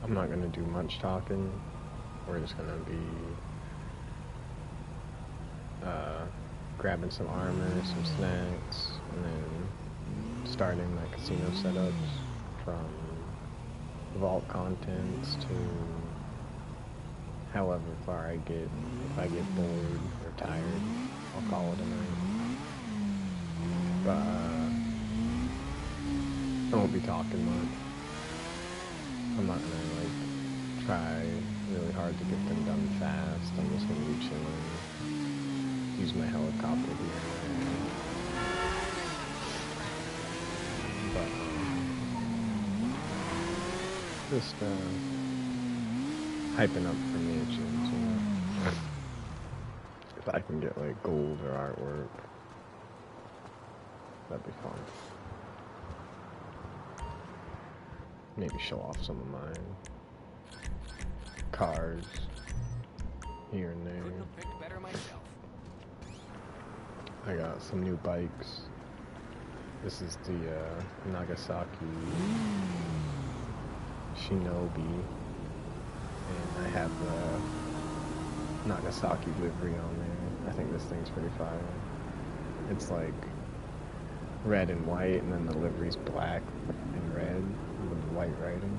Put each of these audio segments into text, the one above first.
I'm not gonna do much talking. We're just gonna be grabbing some armor, some snacks, and then starting my casino setups from vault contents to however far I get. If I get bored or tired, I'll call it a night. But I won't be talking much. I'm not gonna like try really hard to get them done fast. I'm just gonna be chilling, use my helicopter here and there. But just hyping up for missions, you know. If I can get like gold or artwork, that'd be fun. Maybe show off some of mine. Cars here and there. I got some new bikes. This is the Nagasaki Shinobi, and I have the Nagasaki livery on there. I think this thing's pretty fire. It's like red and white, and then the livery's black and red with white writing.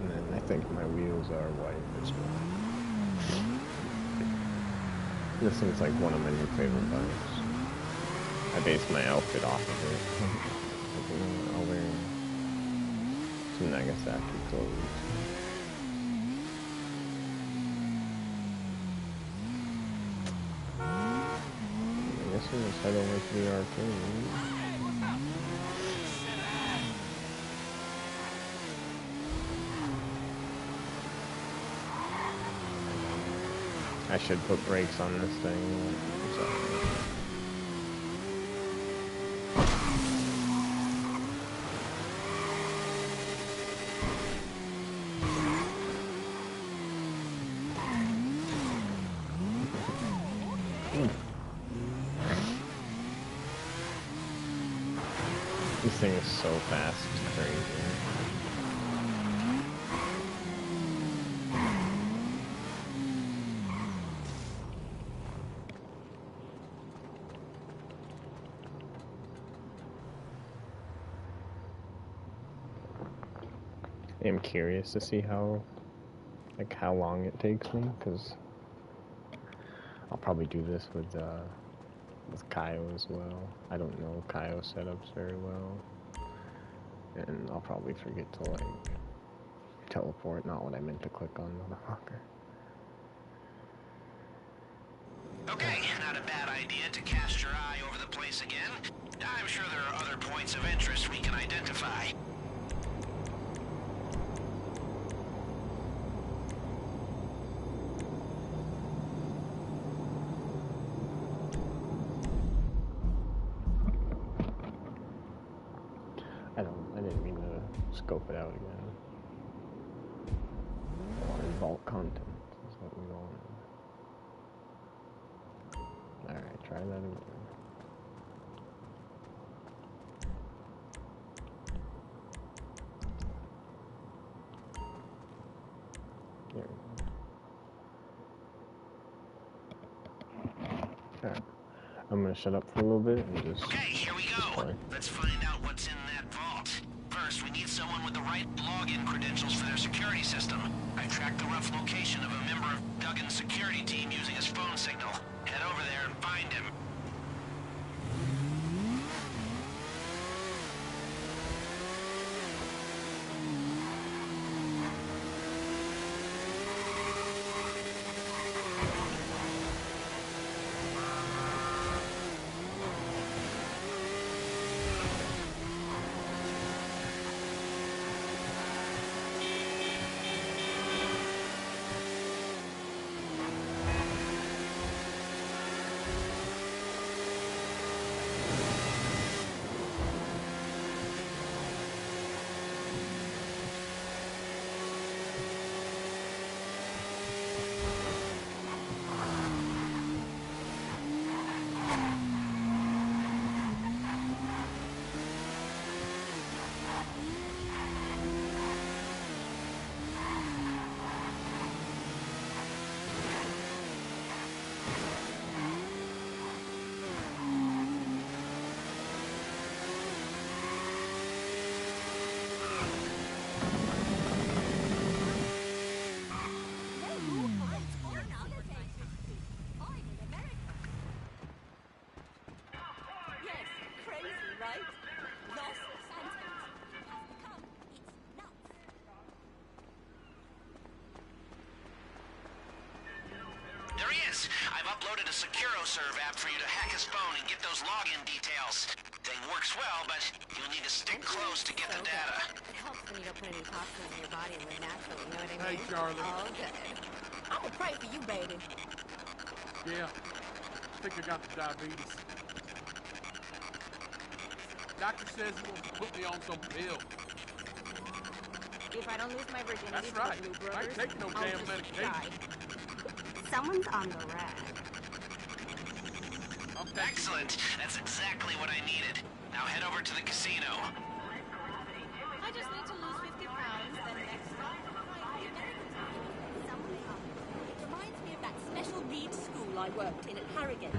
And then I think my wheels are white as well. This thing's like one of my new favorite bikes. I based my outfit off of it. I'll wear some Nagasaki clothes. I guess we'll just head over to the arcade. I should put brakes on this thing. This thing is so fast, it's crazy. I'm curious to see how long it takes me, because I'll probably do this with Kaio as well. I don't know Kaio setups very well, and I'll probably forget to like teleport, not what I meant to click on, motherfucker. Okay, not a bad idea to cast your eye over the place again. I'm sure there are other points of interest we can identify. I didn't mean to scope it out again. I wanted vault content, is what we wanted. Alright, try that again. There we go. Alright. I'm gonna shut up for a little bit and just... Okay, here we go. Let's find out what's in that vault. First, we need someone with the right login credentials for their security system. I tracked the rough location of a member of Duggan's security team using his phone signal. Head over there and find him. right? Los Santos has become its nuts. There he is! I've uploaded a SecuroServe app for you to hack his phone and get those login details. Thing works well, but you'll need to stick close to get the data. It helps when you don't put any toxins in your body and live naturally, you know what I mean? Hey, Charlie. Oh, good. I'm gonna pray for you, baby. Yeah, I think I got the diabetes. Doctor says he wants to put me on some pill. If I don't lose my virginity That's to the right. Blue I Brothers, ain't taking no I'll damn just medication. die. Someone's on the rag. Excellent! That's exactly what I needed. Now head over to the casino. I just need to lose 50 pounds, then next time, the Americans it reminds me of that special needs school I worked in at Harrogate.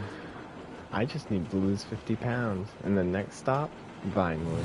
I just need to lose 50 pounds. And the next stop, Vinewood.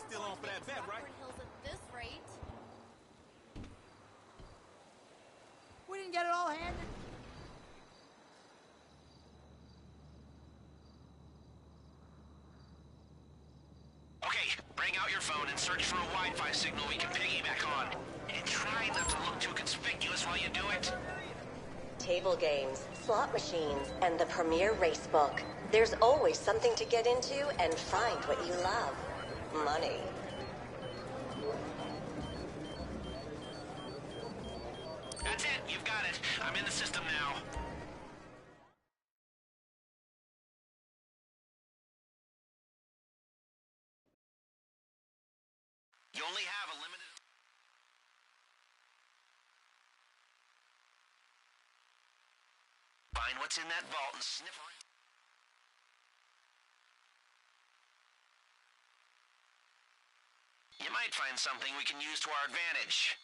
Still on for that bet, right? Hills at this rate. We didn't get it all handed. Okay, bring out your phone and search for a Wi-Fi signal we can piggyback on. And try not to look too conspicuous while you do it. Table games, slot machines, and the premier race book. There's always something to get into and find what you love. Money. That's it, you've got it. I'm in the system now. You only have a limited... Find what's in that vault and sniff around. You might find something we can use to our advantage.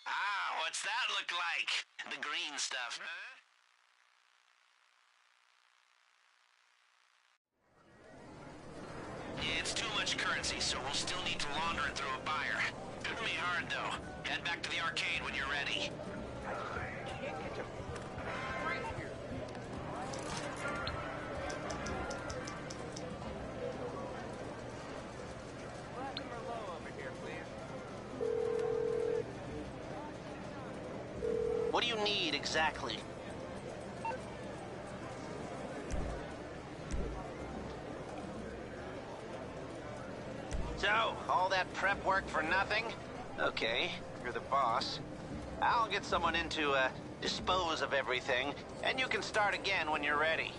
Ah, what's that look like? The green stuff, huh? It's too much currency, so we'll still need to launder it through a buyer. Shouldn't be hard, though. Head back to the arcade when you're ready. What do you need exactly? So, all that prep work for nothing? Okay, you're the boss. I'll get someone in to, dispose of everything, and you can start again when you're ready.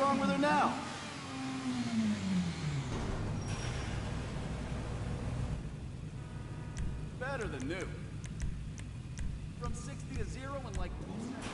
wrong with her now? Better than new. From 60 to 0 in like 2 seconds.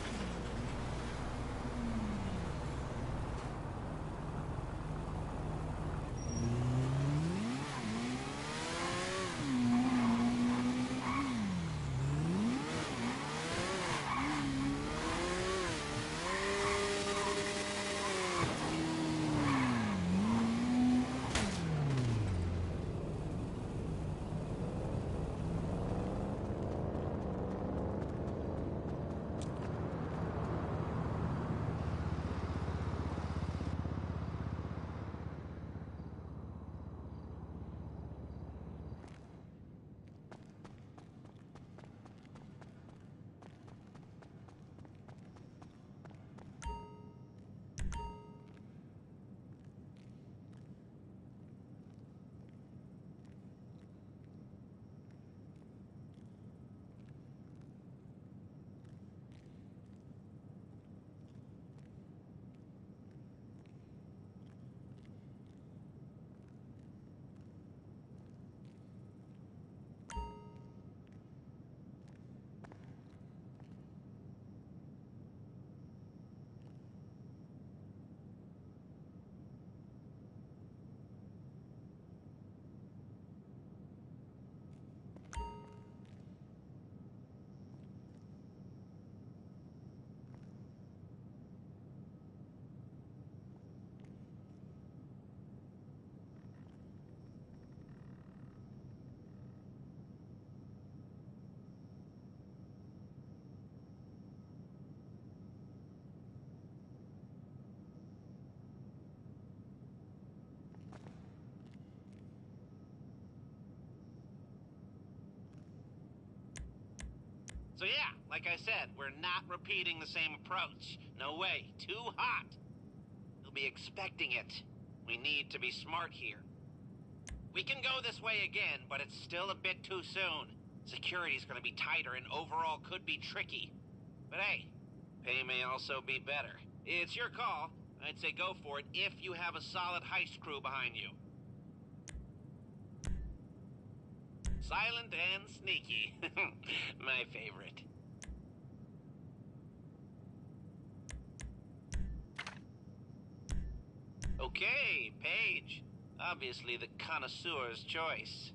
So yeah, like I said, we're not repeating the same approach. No way. Too hot. They'll be expecting it. We need to be smart here. We can go this way again, but it's still a bit too soon. Security's gonna be tighter and overall could be tricky. But hey, pay may also be better. It's your call. I'd say go for it if you have a solid heist crew behind you. Silent and sneaky. My favorite. Okay, Paige. Obviously the connoisseur's choice.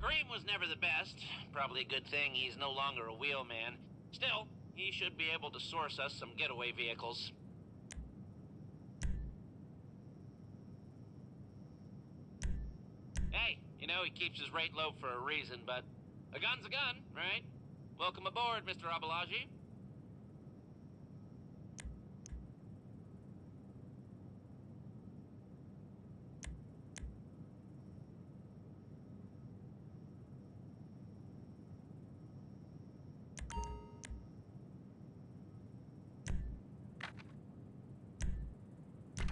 Green was never the best. Probably a good thing he's no longer a wheelman. Still, he should be able to source us some getaway vehicles. Hey, you know he keeps his rate low for a reason, but a gun's a gun, right? Welcome aboard, Mr. Abalaji.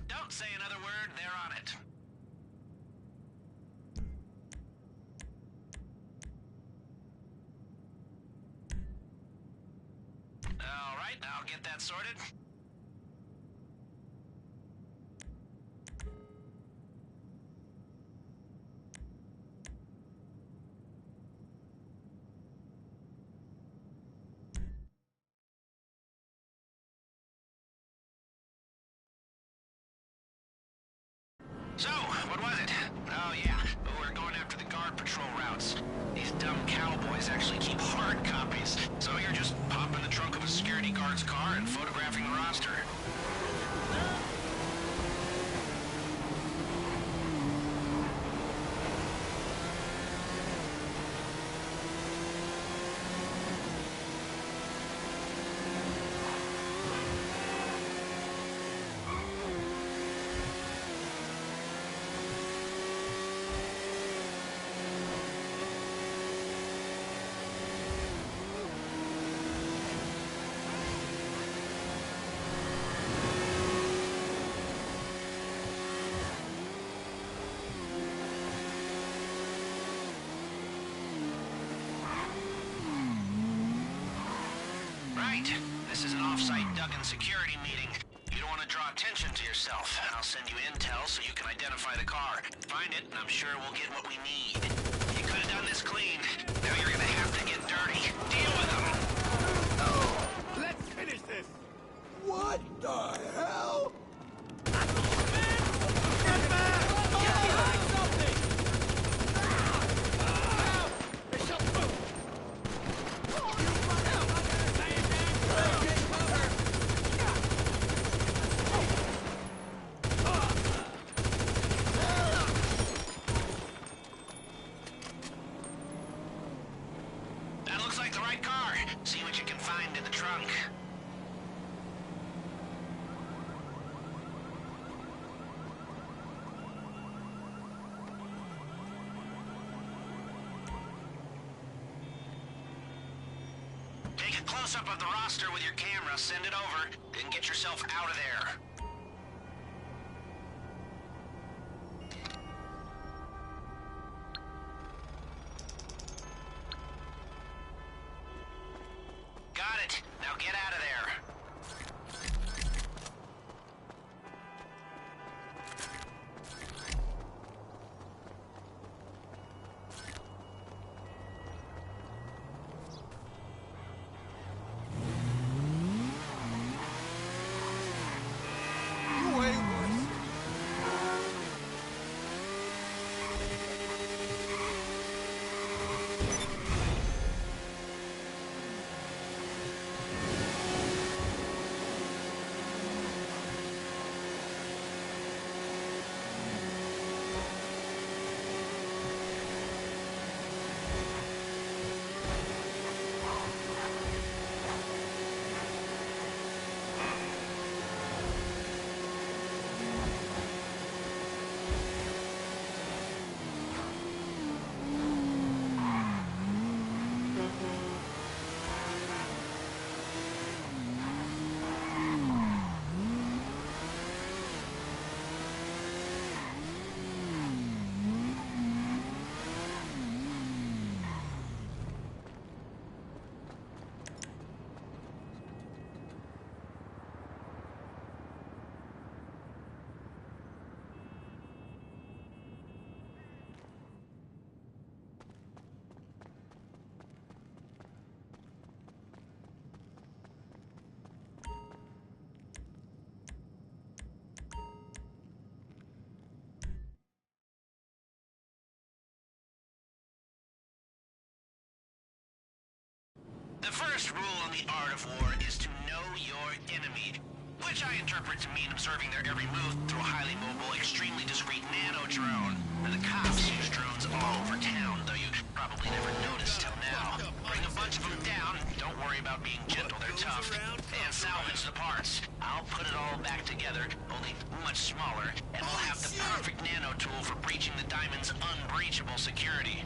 Don't say another word, they're on it. All right, I'll get that sorted. So, what was it? Oh yeah, we're going after the guard patrol routes. These dumb cowboys actually keep hard copies, so you're just popping the trunk of a security guard's car and photographing the roster. right. This is an off-site Duggan security meeting. You don't want to draw attention to yourself. I'll send you intel so you can identify the car. Find it, and I'm sure we'll get what we need. You could have done this clean. Now you're gonna have to get dirty. Deal with them! Let's finish this! What the hell? That looks like the right car. See what you can find in the trunk. Take a close-up of the roster with your camera, send it over, and get yourself out of there. Got it. Now get out of there. You ain't worse. The first rule in the art of war is to know your enemy, which I interpret to mean observing their every move through a highly mobile, extremely discreet nano-drone. And the cops use drones all over town, though you probably never noticed till now. Bring a bunch of them down, don't worry about being gentle, they're tough, and salvage the parts. I'll put it all back together, only much smaller, and we'll have the perfect nano-tool for breaching the Diamond's unbreachable security.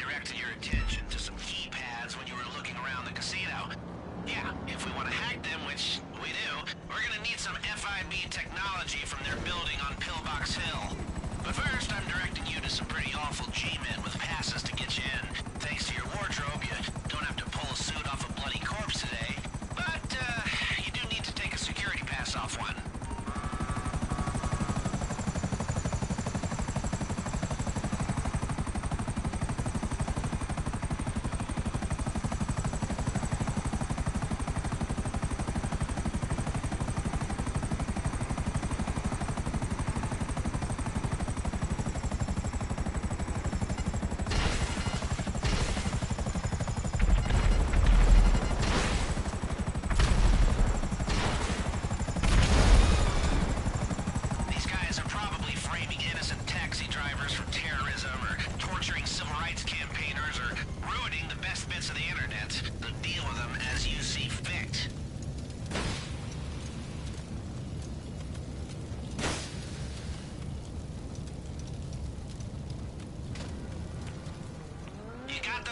directed your attention to some keypads when you were looking around the casino. Yeah, if we want to hack them, which we do, we're gonna need some FIB technology from their building on Pillbox Hill. But first, I'm directing you to some pretty awful G-men with passes to get you in. Thanks to your wardrobe, you don't have to pull a suit off a bloody corpse today. But, you do need to take a security pass off one.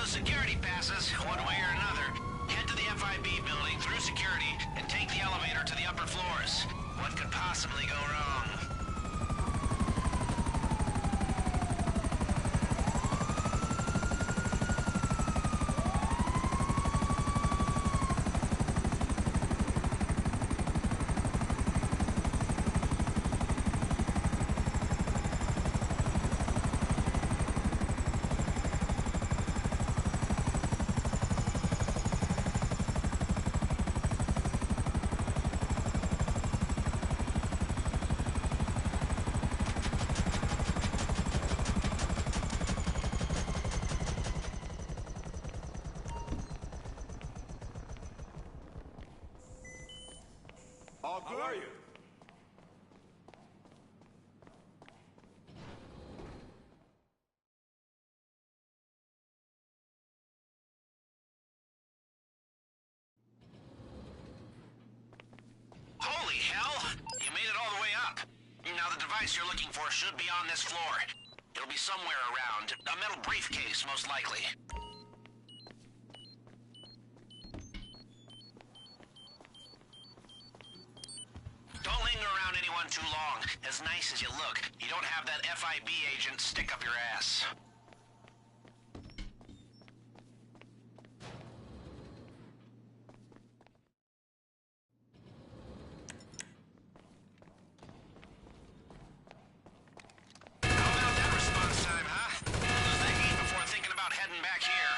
Security passes, one way or another. Head to the FIB building through security and take the elevator to the upper floors. What could possibly go wrong? All good? How are you? Holy hell! You made it all the way up. Now the device you're looking for should be on this floor. It'll be somewhere around. A metal briefcase, most likely. Don't linger around anyone too long. As nice as you look, you don't have that FIB agent stick up your ass. How about that response time, huh? Lose that heat before thinking about heading back here.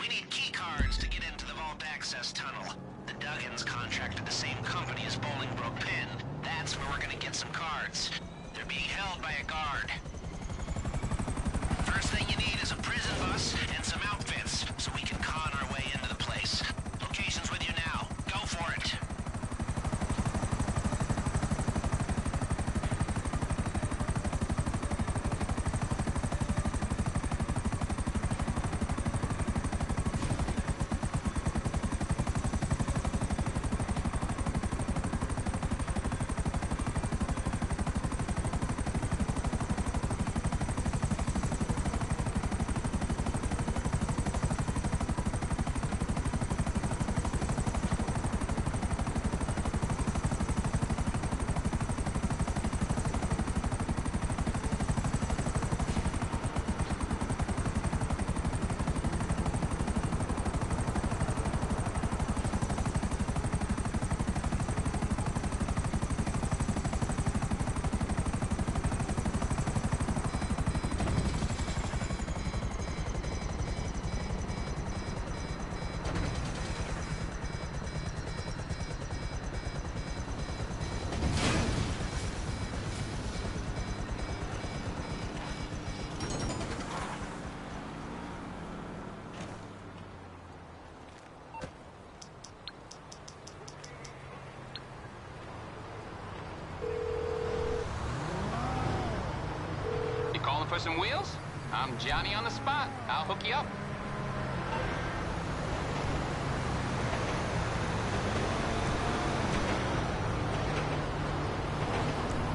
We need key cards to get into the vault access tunnel. The Duggins contracted the same company as Bolingbroke Penn. That's where we're gonna get some cards. They're being held by a guard. First thing you need is a prison bus and some outfits, so we can con our way into the place. Location's with you now. Go for it. Calling for some wheels? I'm Johnny on the spot. I'll hook you up.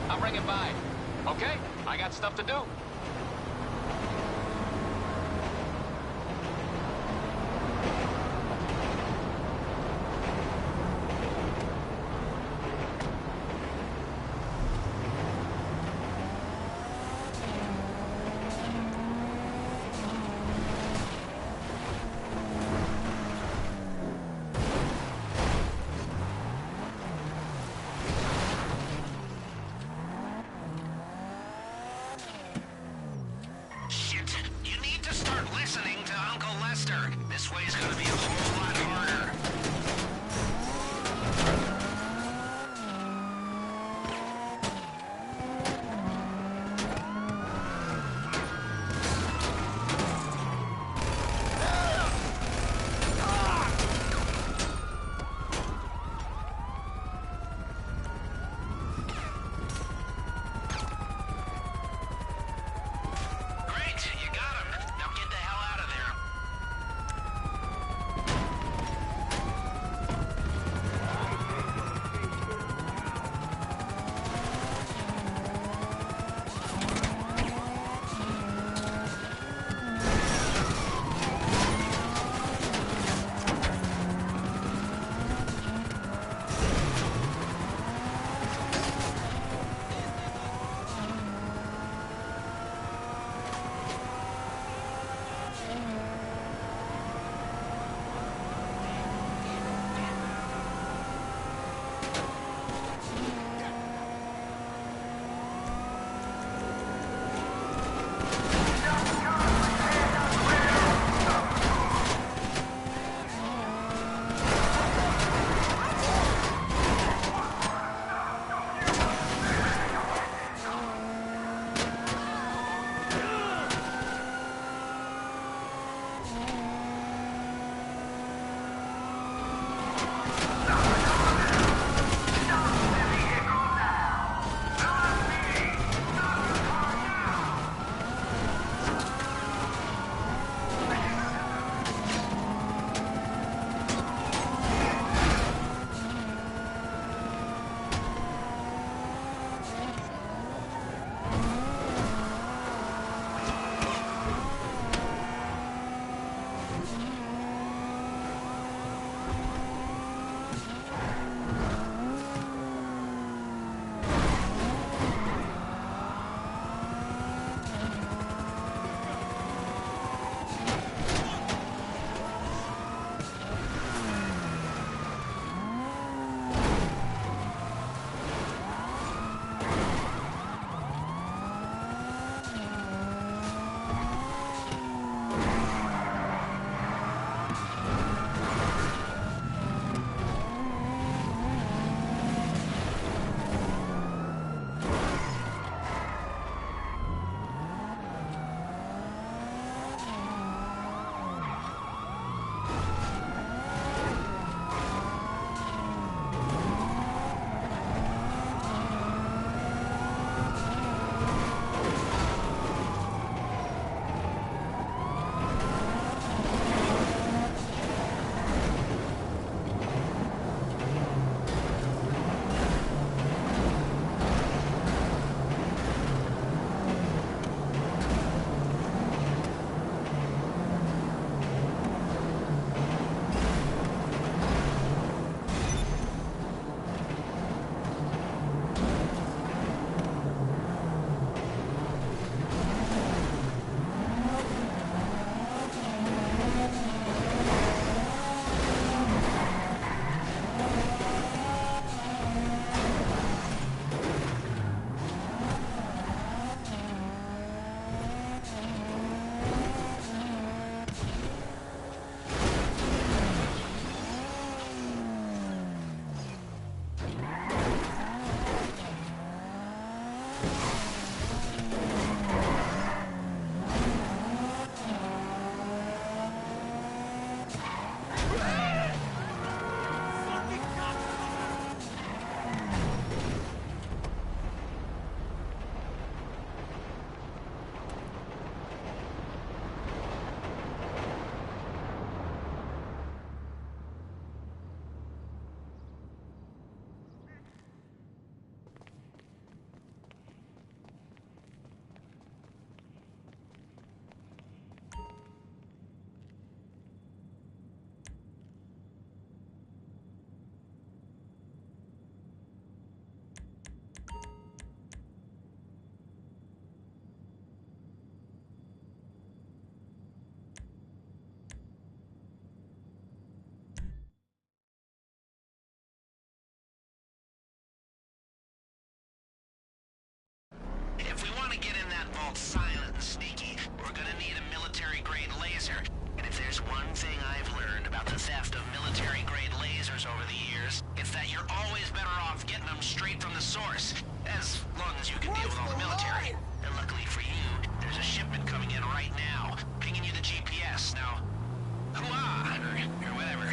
I'll bring it by. Okay, I got stuff to do. This way's gonna be a whole lot harder. Great, you got him. Now get the hell out of there. want to get in that vault silent and sneaky, we're gonna need a military-grade laser. And if there's one thing I've learned about the theft of military-grade lasers over the years, it's that you're always better off getting them straight from the source, as long as you can deal with all the military. And luckily for you, there's a shipment coming in right now, pinging you the GPS. Now, hoo-ah, or whatever.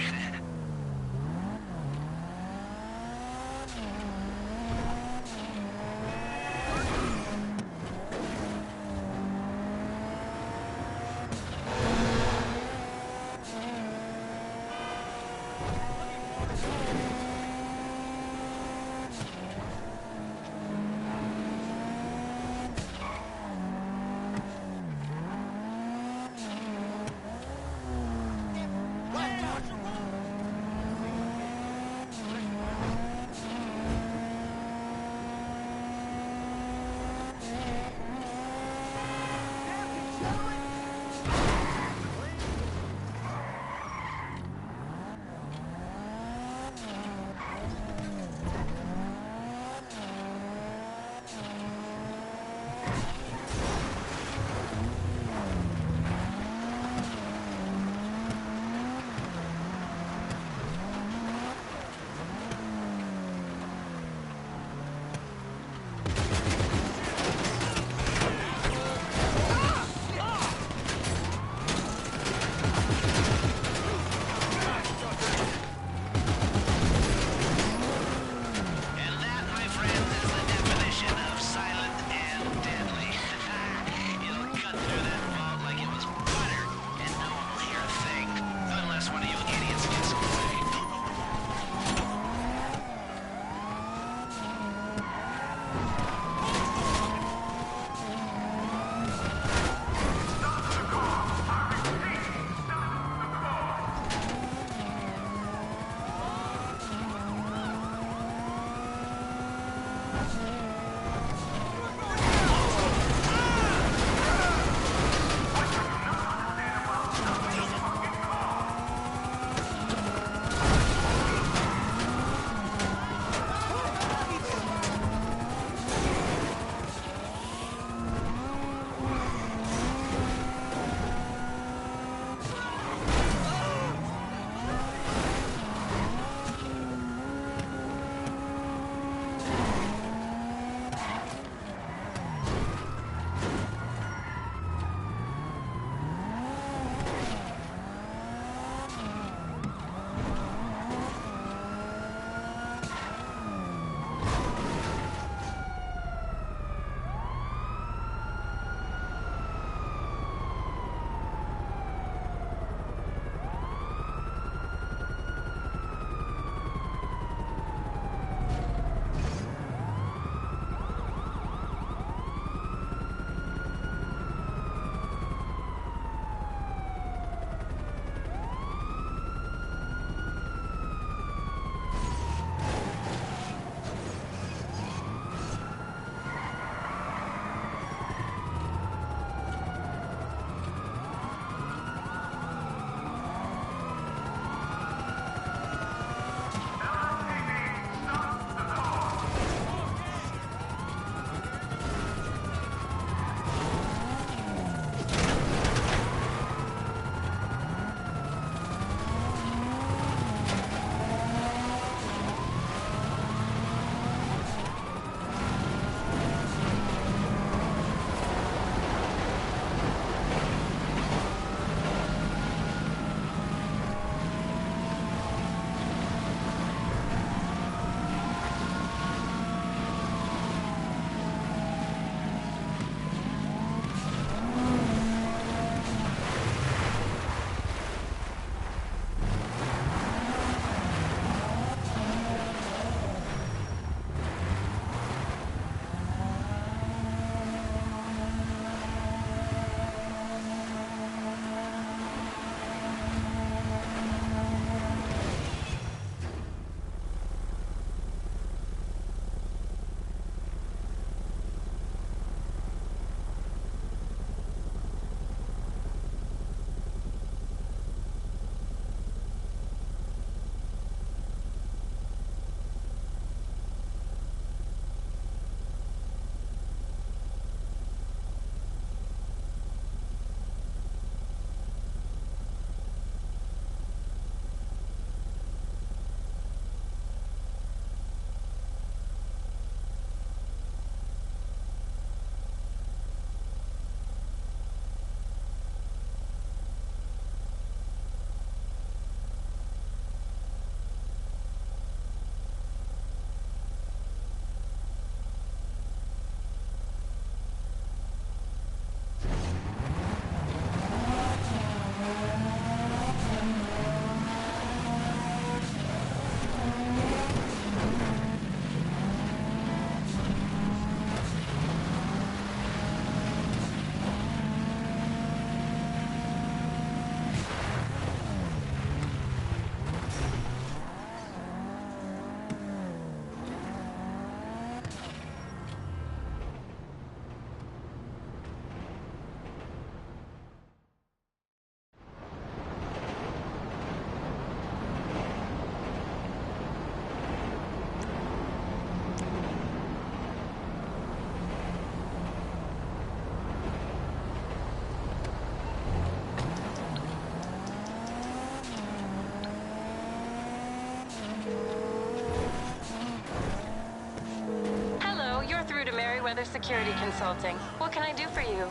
Security Consulting. What can I do for you?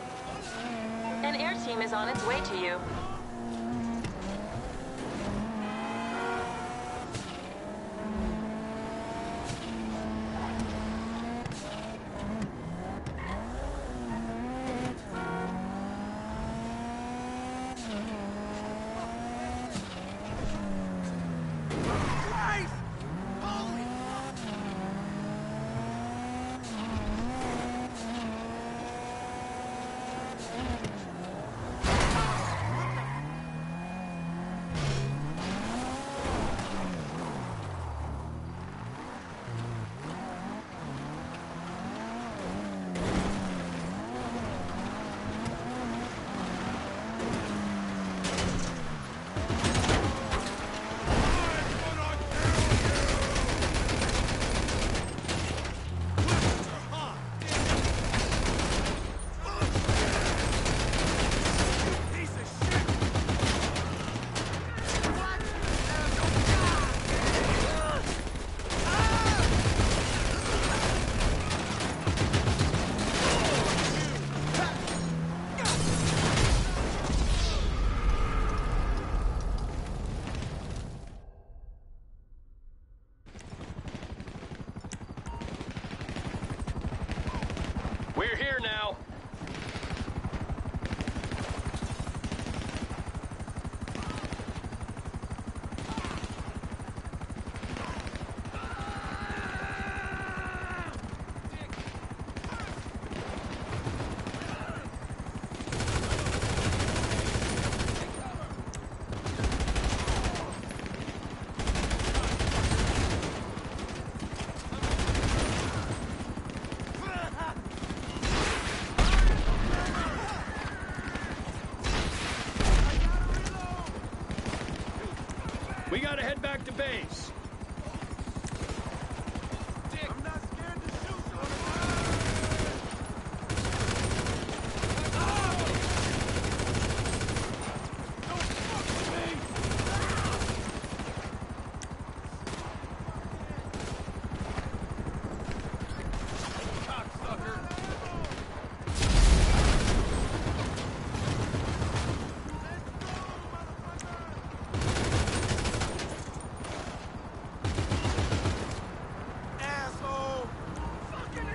An air team is on its way to you. We're here now. We gotta head back to base. I'm not scared to shoot you. Don't fuck with me! Cocksucker! Asshole! Fucking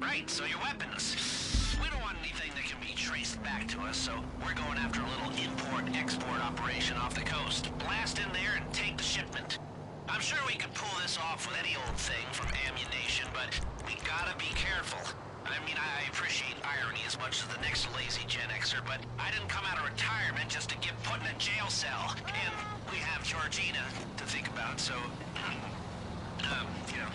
Right, so your weapons. We don't want anything that can traced back to us, so we're going after a little import-export operation off the coast. Blast in there and take the shipment. I'm sure we could pull this off with any old thing from ammunition, but we gotta be careful. I mean, I appreciate irony as much as the next lazy Gen Xer, but I didn't come out of retirement just to get put in a jail cell. And we have Georgina to think about, so, you know.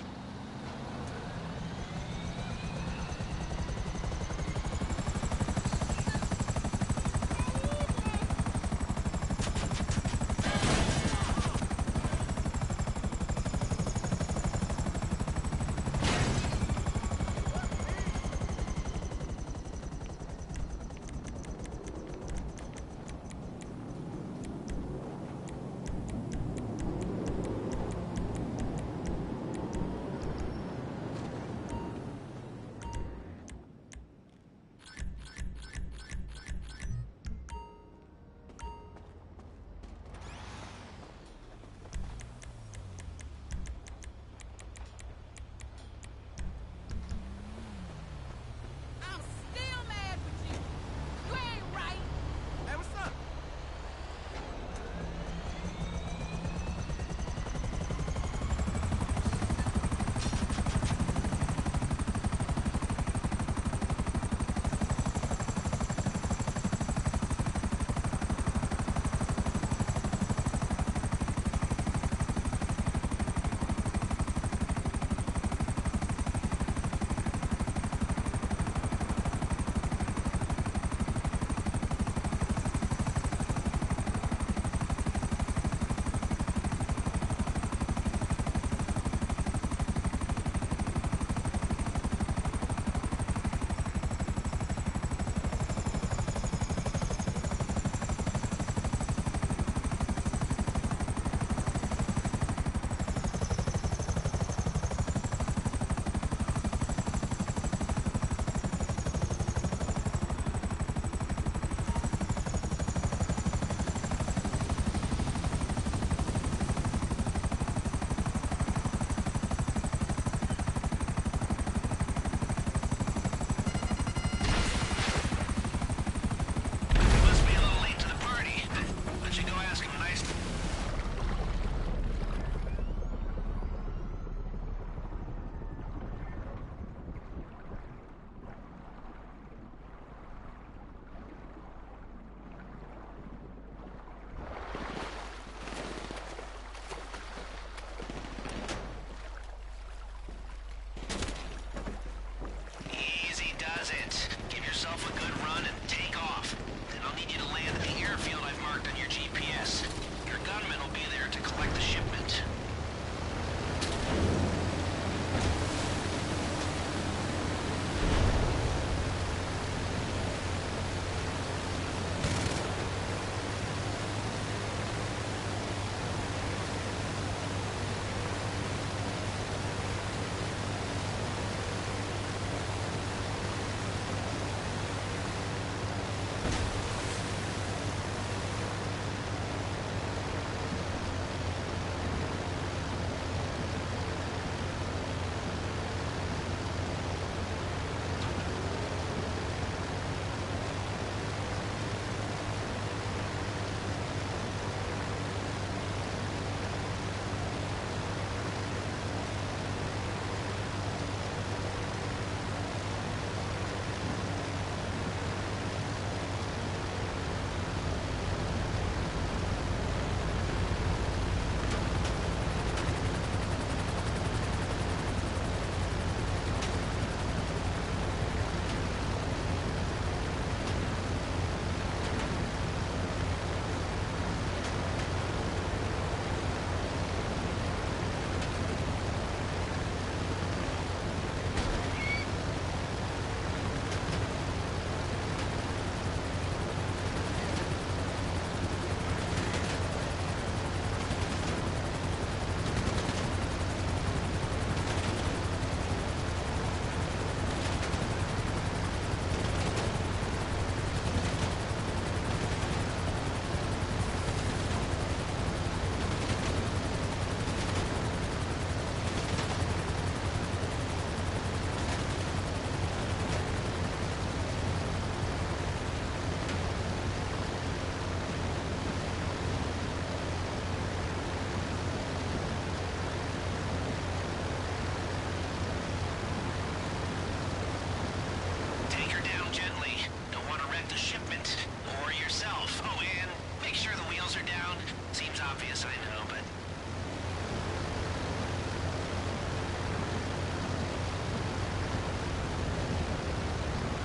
Seems obvious, I know, but...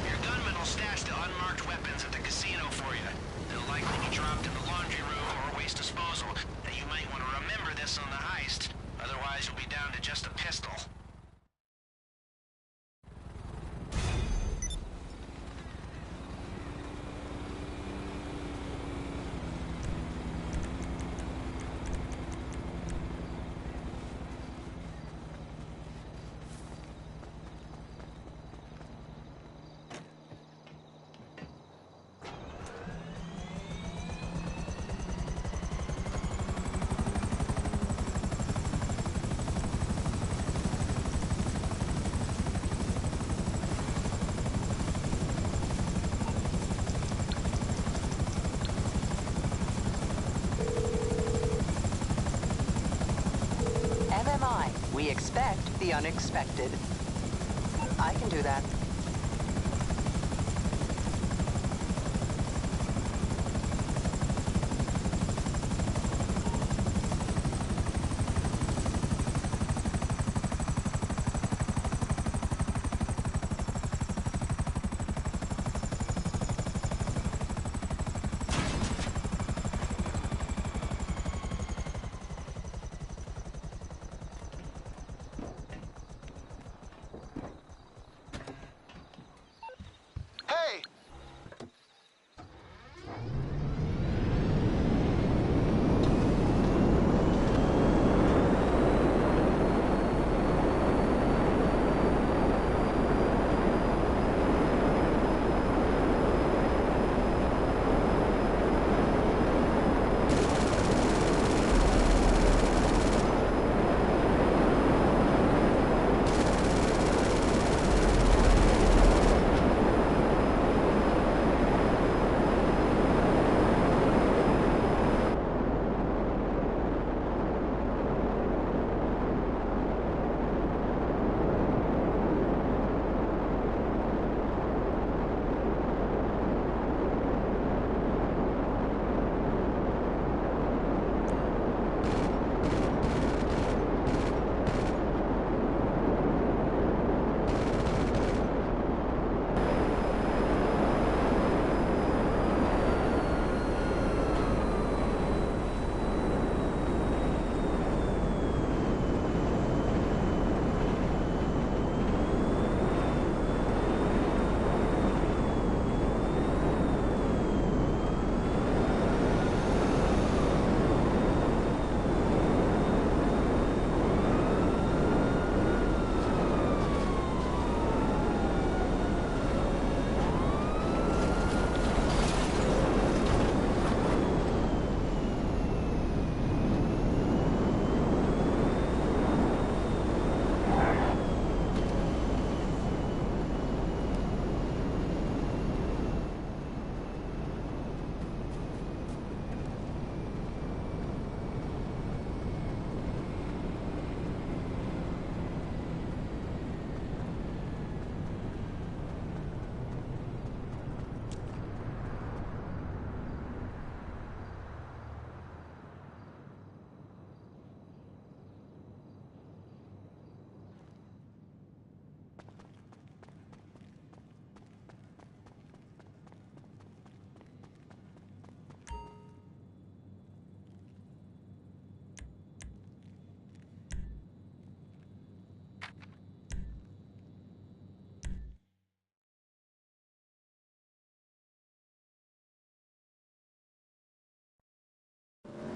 Your gunman will stash the unmarked weapons at the casino for you. They'll likely be dropped in the laundry room or waste disposal. Now, you might want to remember this on the heist. Otherwise, you'll be down to just a pistol. MMI, we expect the unexpected. I can do that.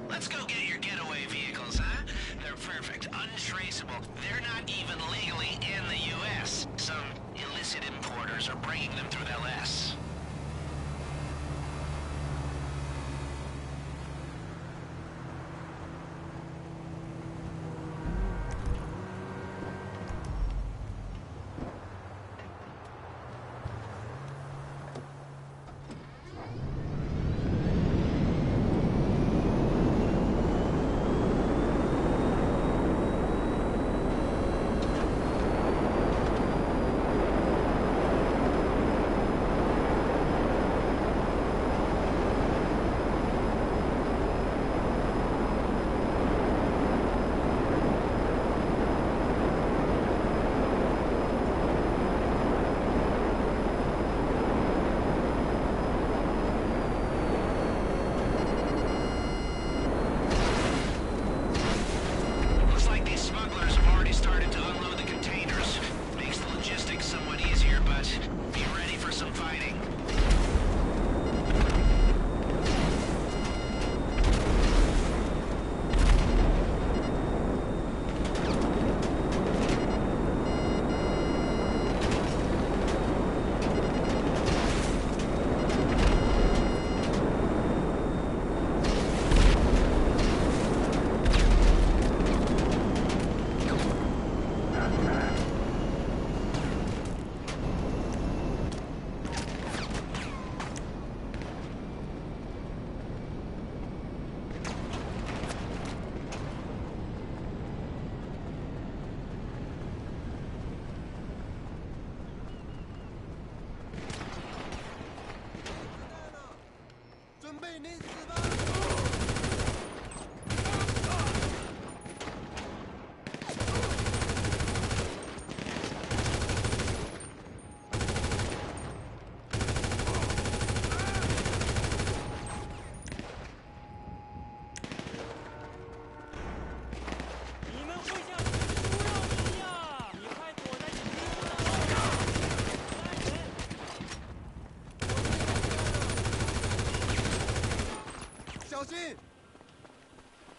Let's go get your getaway vehicles, huh? They're perfect, untraceable. They're not even legally in the U.S. Some illicit importers are bringing them through LS.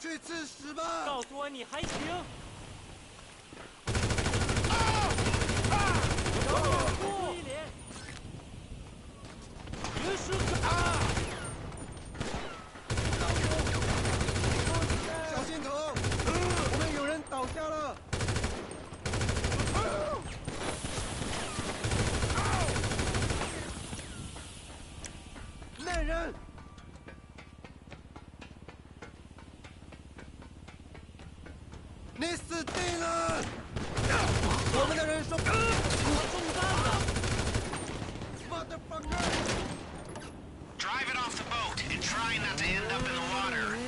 去吃屎吧！告诉我你还行。追连，绝食小心头，我们有人倒下了。那人。 你死定了！我们的人说，我中弹了。Motherfucker! Drive it off the boat and try not to end up in the water.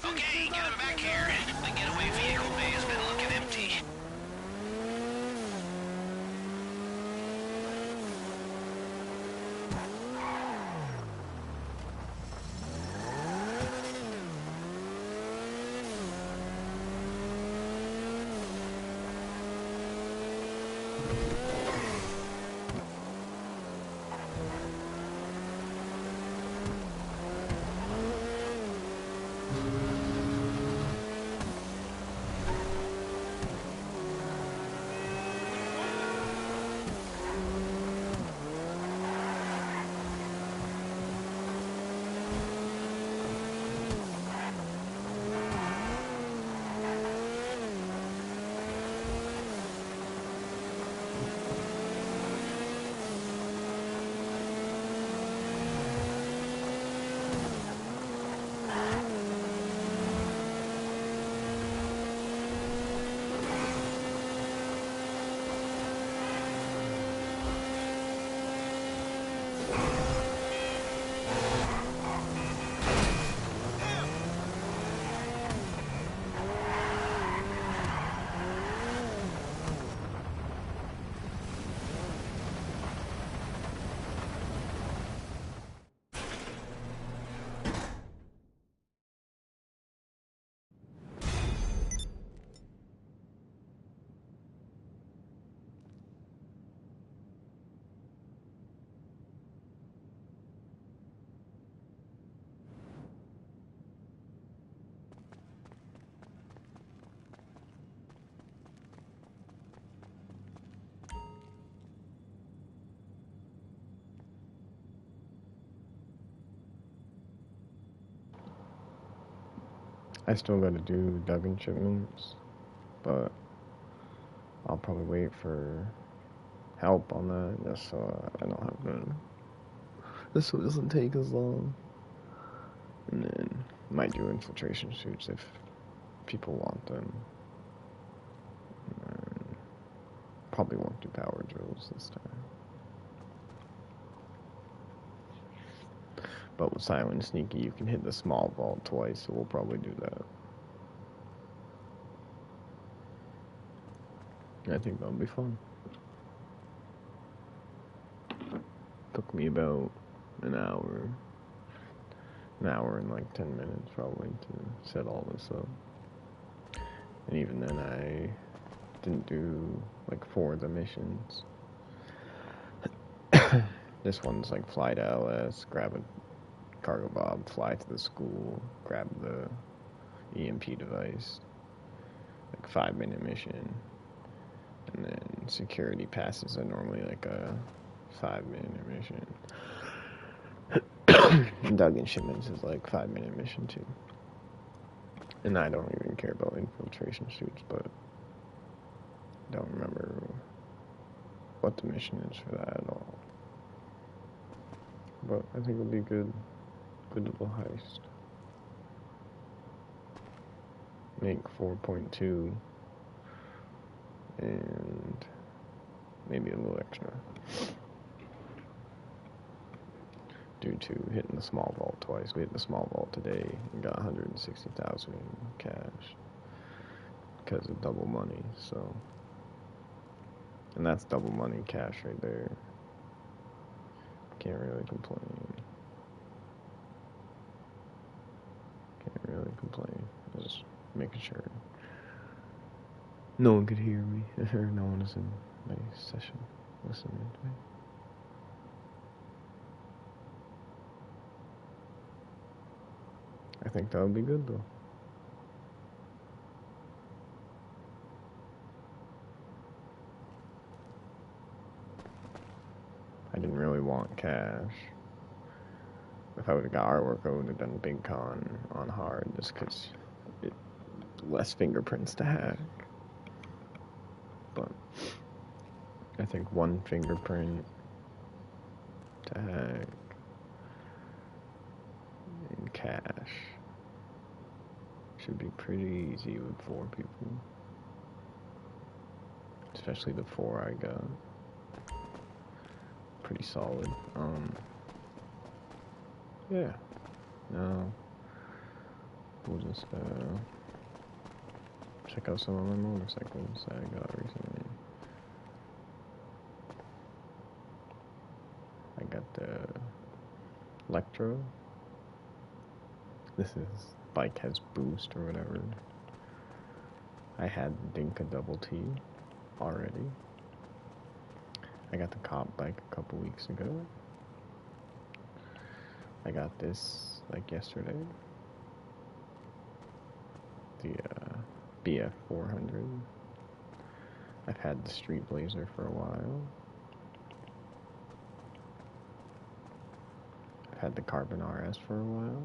Okay, get him back here. The getaway vehicle bay has been looking empty. I still gotta do Duggan shipments, but I'll probably wait for help on that just so I don't have to. This so it doesn't take as long. And then might do infiltration suits if people want them. And then probably won't do power drills this time. But with Silent and Sneaky, you can hit the small vault twice, so we'll probably do that. I think that'll be fun. Took me about an hour and like 10 minutes probably to set all this up. And even then I didn't do like 4 of the missions. This one's like fly to LS, grab a cargo bob, fly to the school, grab the EMP device. Like 5-minute mission. And then security passes are normally like a 5-minute mission. Duggan shipments is like 5-minute mission too. And I don't even care about infiltration suits, but I don't remember what the mission is for that at all. But I think it'll be good little heist. Make 4.2 and maybe a little extra. Due to hitting the small vault twice. We hit the small vault today and got 160,000 in cash because of double money. So, and that's double money cash right there. Can't really complain. Just making sure no one could hear me, or no one is in my session listening to me. I think that would be good though. I didn't really want cash. If I would have got artwork, I would have done Big Con on hard, just because it less fingerprints to hack. But I think 1 fingerprint to hack and cash should be pretty easy with 4 people. Especially the 4 I got. Pretty solid. Yeah. No. We'll just check out some of my motorcycles that I got recently. I got the Electro. This is bike has boost or whatever. I had Dinka Double T already. I got the cop bike a couple weeks ago. I got this like yesterday. The BF 400. I've had the Street Blazer for a while. I've had the Carbon RS for a while.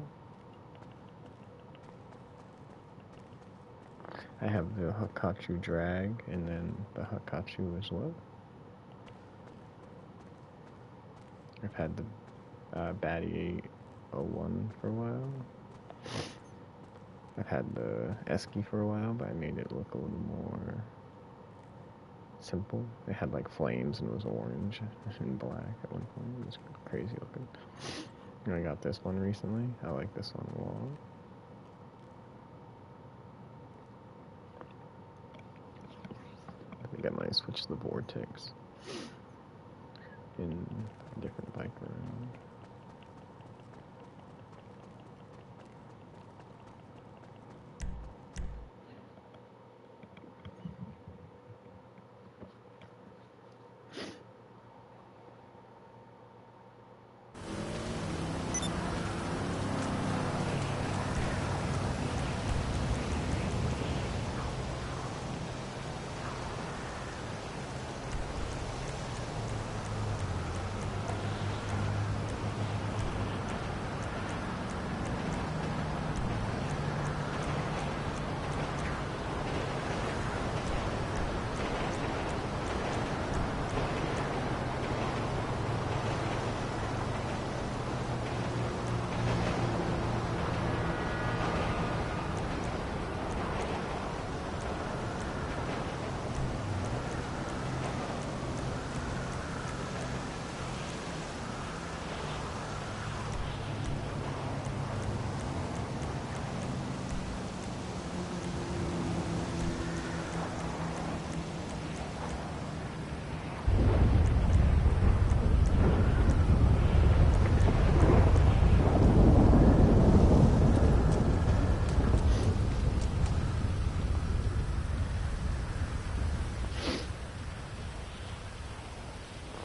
I have the Hakachu Drag and then the Hakachu as well. I've had the Batty 801 for a while. I've had the Esky for a while, but I made it look a little more simple. It had like flames and it was orange and black at one point. It was crazy looking. And I got this one recently. I like this one a lot. I think I might switch the Vortex in a different bike around.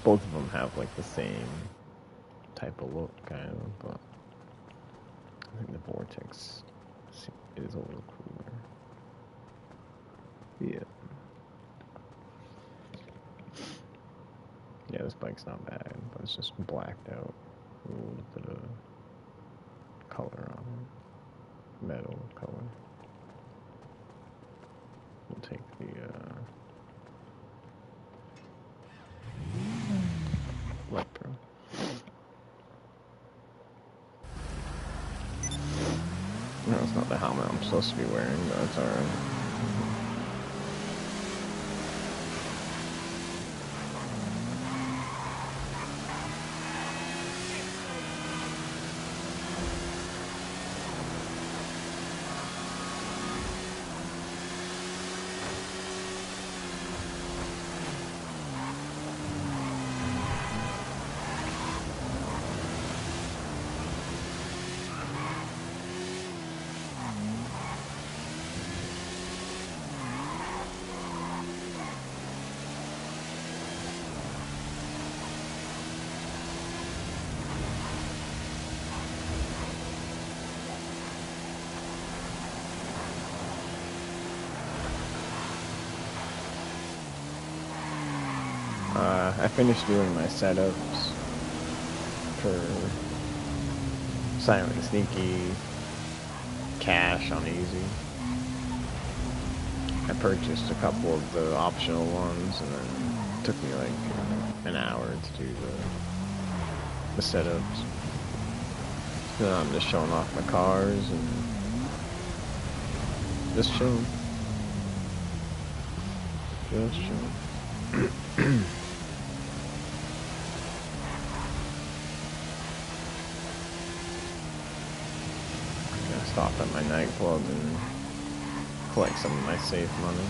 both of them have like the same type of look, kind of, but I think the Vortex is a little cooler. Yeah. Yeah, this bike's not bad, but it's just blacked out. A little bit of color on it. Metal color. We'll take the Electro. No, it's not the helmet I'm supposed to be wearing, but it's alright. I finished doing my setups for Silent and Sneaky, Cash on Easy. I purchased a couple of the optional ones, and then it took me like an hour to do the setups. Then I'm just showing off my cars and just chilling. Just chilling. Stop at my nightclub and collect some of my safe money.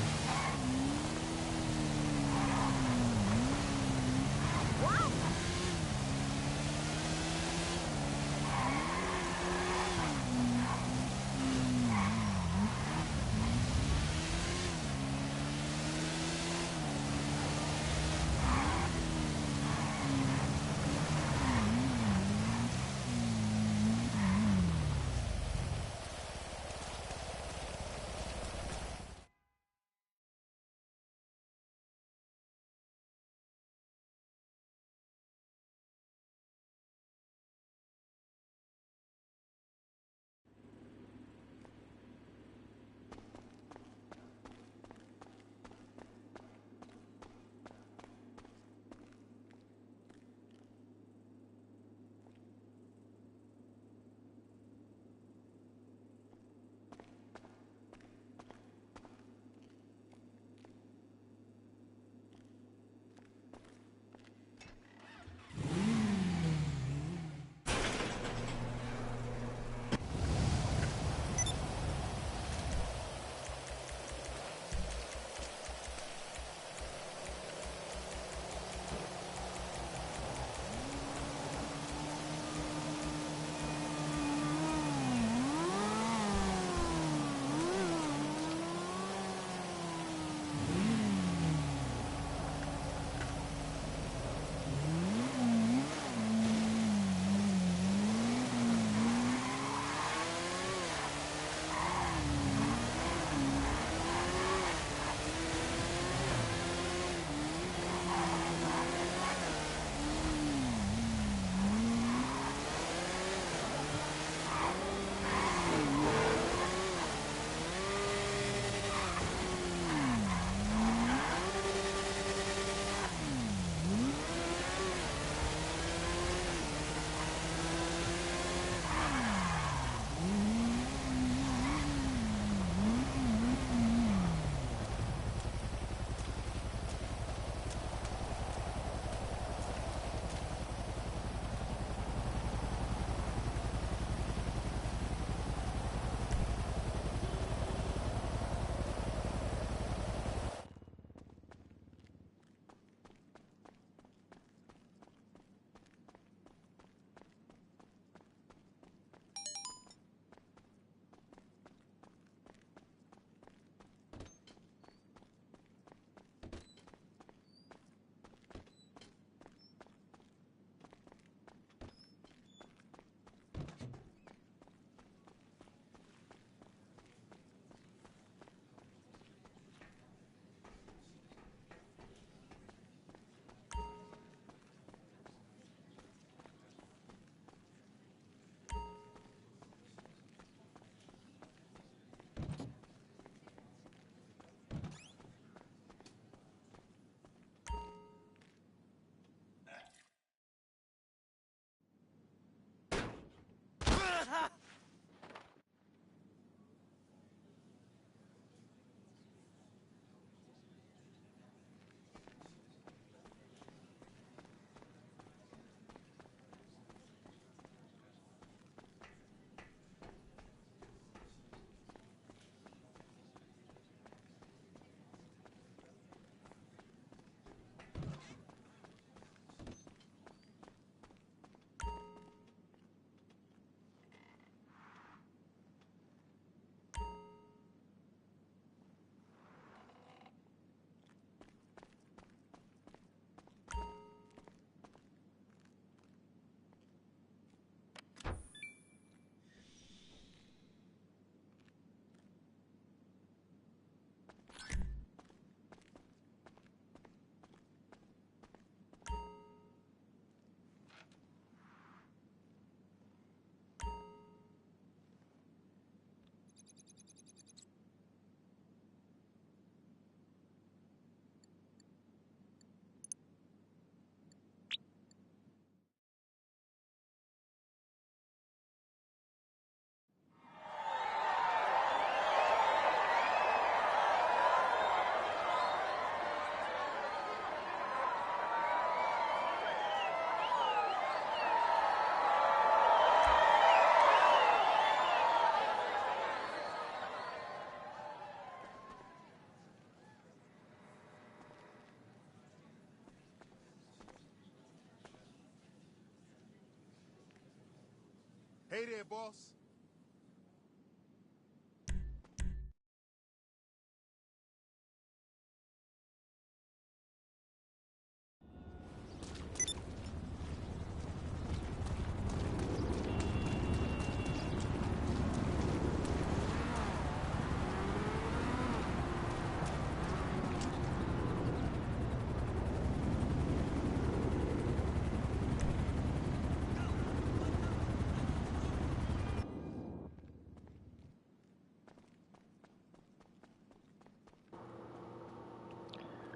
Hey there, boss.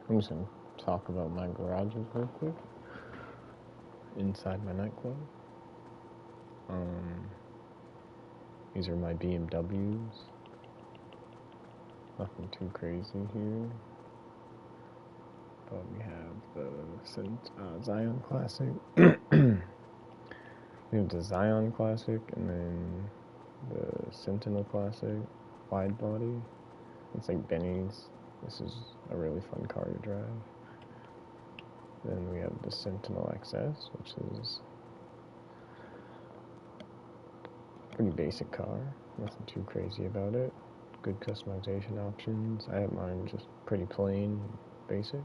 I'm just gonna talk about my garages real quick. Inside my nightclub. These are my BMWs. Nothing too crazy here. But we have the Zion Classic. We have the Zion Classic and then the Sentinel Classic wide body. It's like Benny's. This is a really fun car to drive. Then we have the Sentinel XS, which is a pretty basic car. Nothing too crazy about it. Good customization options. I have mine just pretty plain, basic.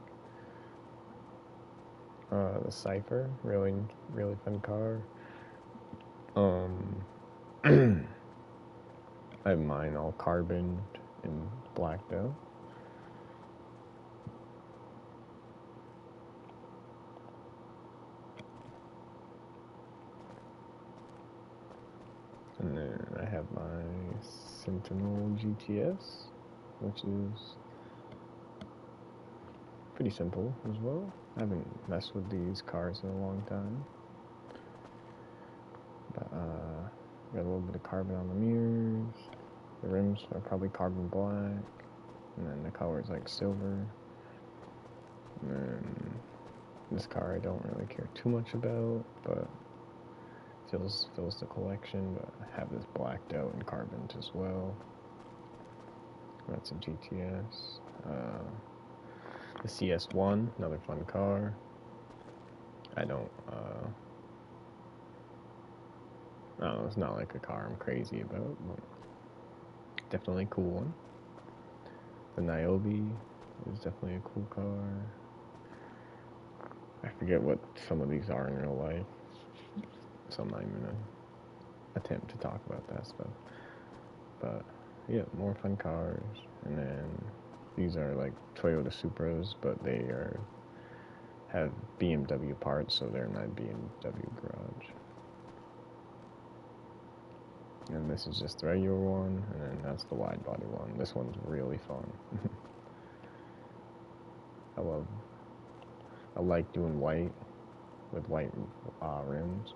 The Cypher, really fun car. I have mine all carboned and blacked out. And then I have my Sentinel GTS, which is pretty simple as well. I haven't messed with these cars in a long time. But got a little bit of carbon on the mirrors. The rims are probably carbon black. And then the color is like silver. And then this car I don't really care too much about, but fills the collection. But I have this blacked out and carboned as well. That's a GTS. The CS1, another fun car. I don't know, it's not like a car I'm crazy about, but definitely a cool one. The Niobe is definitely a cool car. I forget what some of these are in real life, so I'm not even gonna attempt to talk about that stuff. But yeah, more fun cars. And then these are like Toyota Supras, but they have BMW parts, so they're in my BMW garage. And this is just the regular one, and then that's the wide body one. This one's really fun. I like doing white with white rims,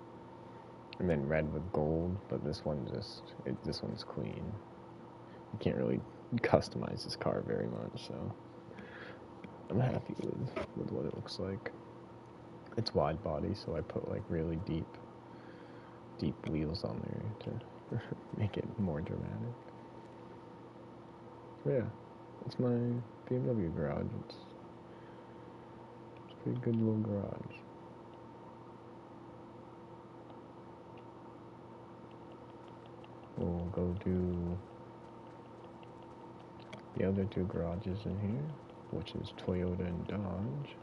and then red with gold. But this one's clean. You can't really customize this car very much, so I'm happy with what it looks like. It's wide body, so I put like really deep wheels on there to make it more dramatic. So yeah, it's my BMW garage. It's a pretty good little garage. We'll go do the other two garages in here, which is Toyota and Dodge.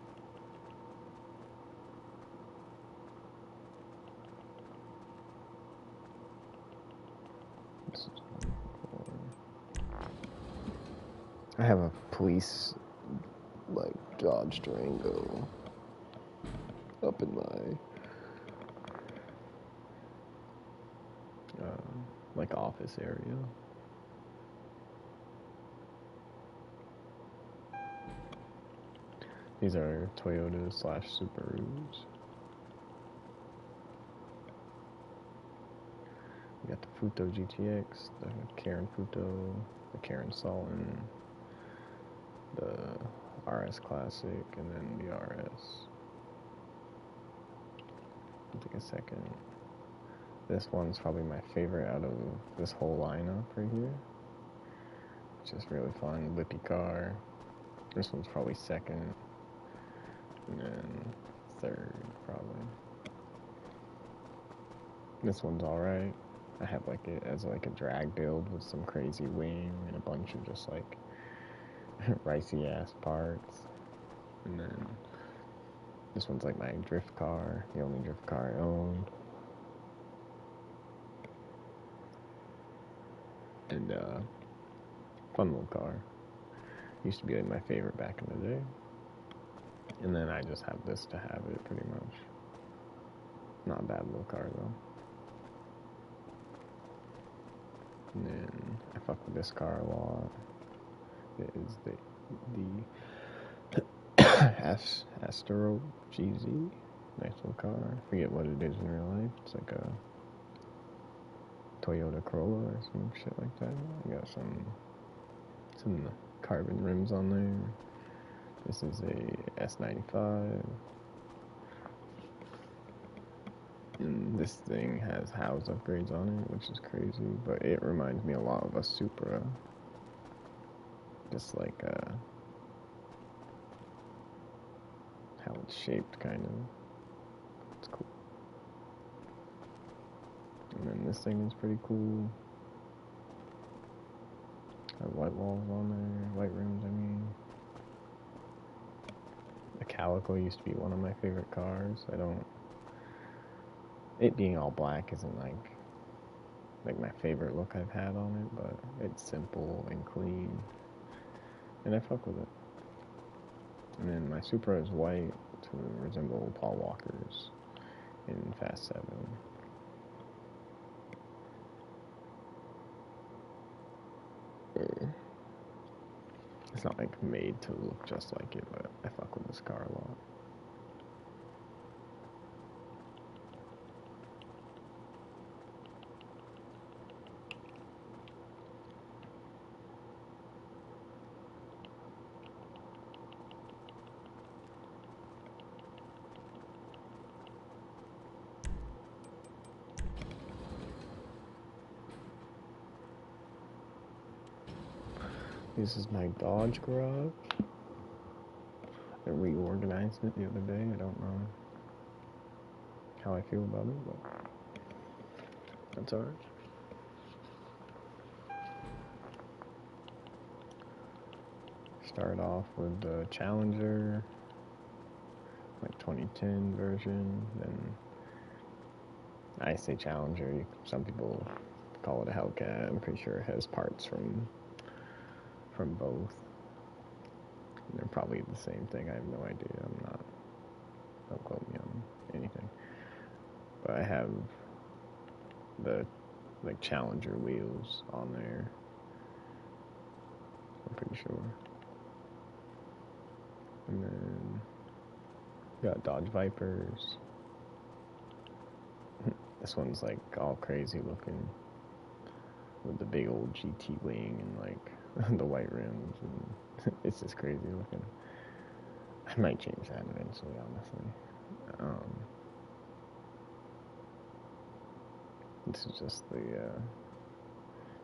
I have a police, like, Dodge Durango up in my, like, office area. These are Toyota/Subarus. We got the Futo GTX, the Karen Futo, the Karen Sultan, the RS Classic, and then the RS. I'll take a second. This one's probably my favorite out of this whole lineup right here. It's just really fun, lippy car. This one's probably second, and then third, probably. This one's alright. I have like it as like a drag build with some crazy wing and a bunch of just like ricey ass parts. And then this one's like my drift car, the only drift car I owned. And fun little car. Used to be like my favorite back in the day. And then I just have this to have it pretty much. Not a bad little car though. And then I fuck with this car a lot. It is the Astro GZ. Nice little car. I forget what it is in real life. It's like a Toyota Corolla or some shit like that. I got some carbon rims on there. This is a S95. And this thing has house upgrades on it, which is crazy, but it reminds me a lot of a Supra. Just like how it's shaped, kind of. It's cool. And then this thing is pretty cool. Has white walls on there, white rims, I mean. The Calico used to be one of my favorite cars. It being all black isn't like my favorite look I've had on it, but it's simple and clean, and I fuck with it. And then my Supra is white to resemble Paul Walker's in Fast 7. It's not like made to look just like it, but I fuck with this car a lot. This is my Dodge garage. I reorganized it the other day. I don't know how I feel about it, but that's alright. Start off with the Challenger, like 2010 version. Then I say Challenger. Some people call it a Hellcat. I'm pretty sure it has parts from both. They're probably the same thing. I have no idea. Don't quote me on anything. But I have the like Challenger wheels on there. I'm pretty sure. And then got Dodge Vipers. This one's like all crazy looking with the big old GT wing and like the white rims, and it's just crazy looking. I might change that eventually, honestly. This is just the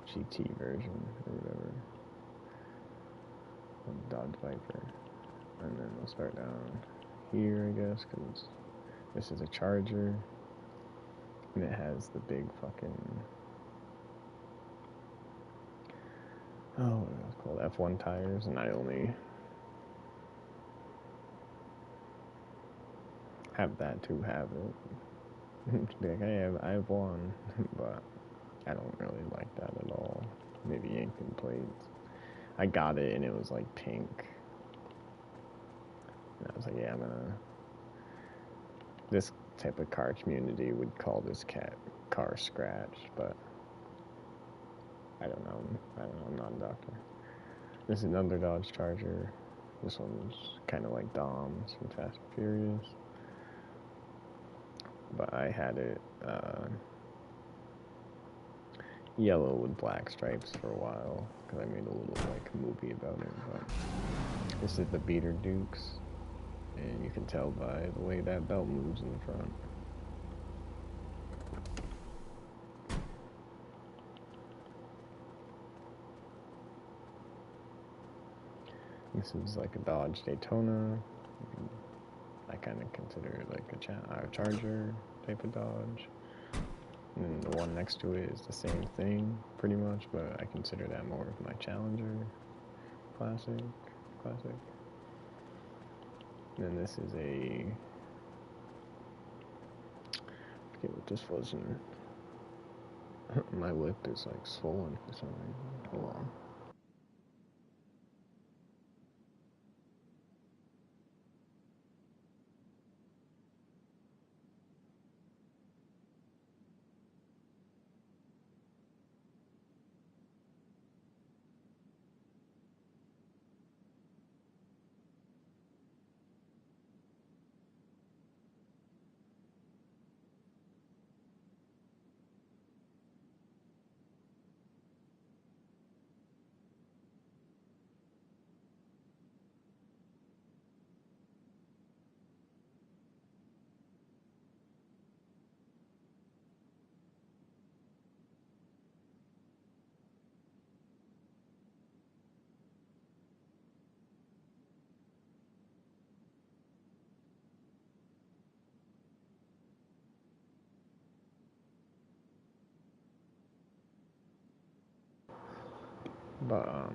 GT version or whatever of Dodge Viper. And then we'll start down here, I guess, because this is a Charger. And it has the big fucking, what is it called? F1 tires. And I only have that to have it. To be like, I have one, but I don't really like that at all. Maybe Yankton plates. I got it and it was like pink. And I was like, yeah, this type of car community would call this car scratch, but I don't know, I'm not a doctor. This is another Dodge Charger. This one's kind of like Dom's from Fast and Furious. But I had it yellow with black stripes for a while, because I made a little like movie about it. But this is the Beater Dukes, and you can tell by the way that belt moves in the front. This is like a Dodge Daytona. I kind of consider it like a Charger type of Dodge. And the one next to it is the same thing, pretty much, but I consider that more of my Challenger classic. And then this is a, I forget what this was, and my lip is like swollen for some reason. Hold on. But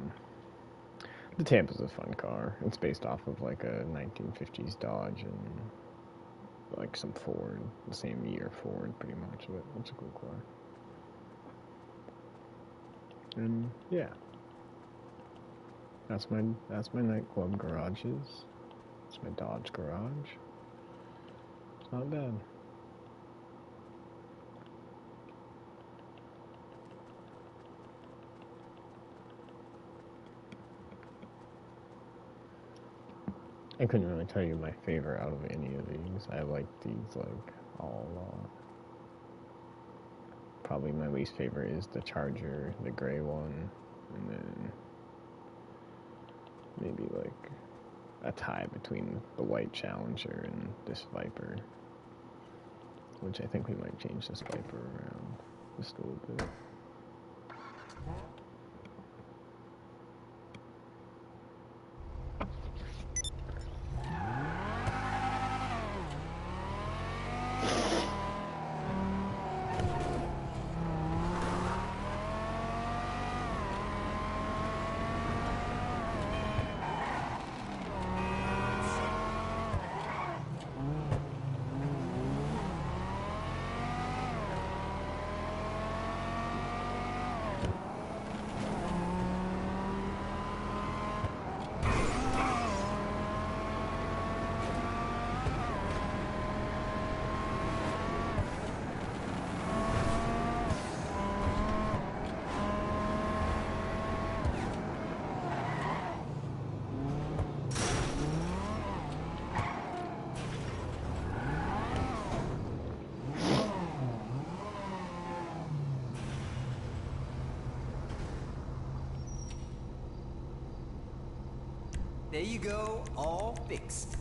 the Tampa's a fun car. It's based off of like a 1950s Dodge and like some Ford, the same year Ford, pretty much. But it's a cool car. And yeah, that's my nightclub garages. It's my Dodge garage. It's not bad. I couldn't really tell you my favorite out of any of these. I like these like all. Probably my least favorite is the Charger, the gray one, and then maybe like a tie between the white Challenger and this Viper, which I think we might change this Viper around just a little bit. There you go, all fixed.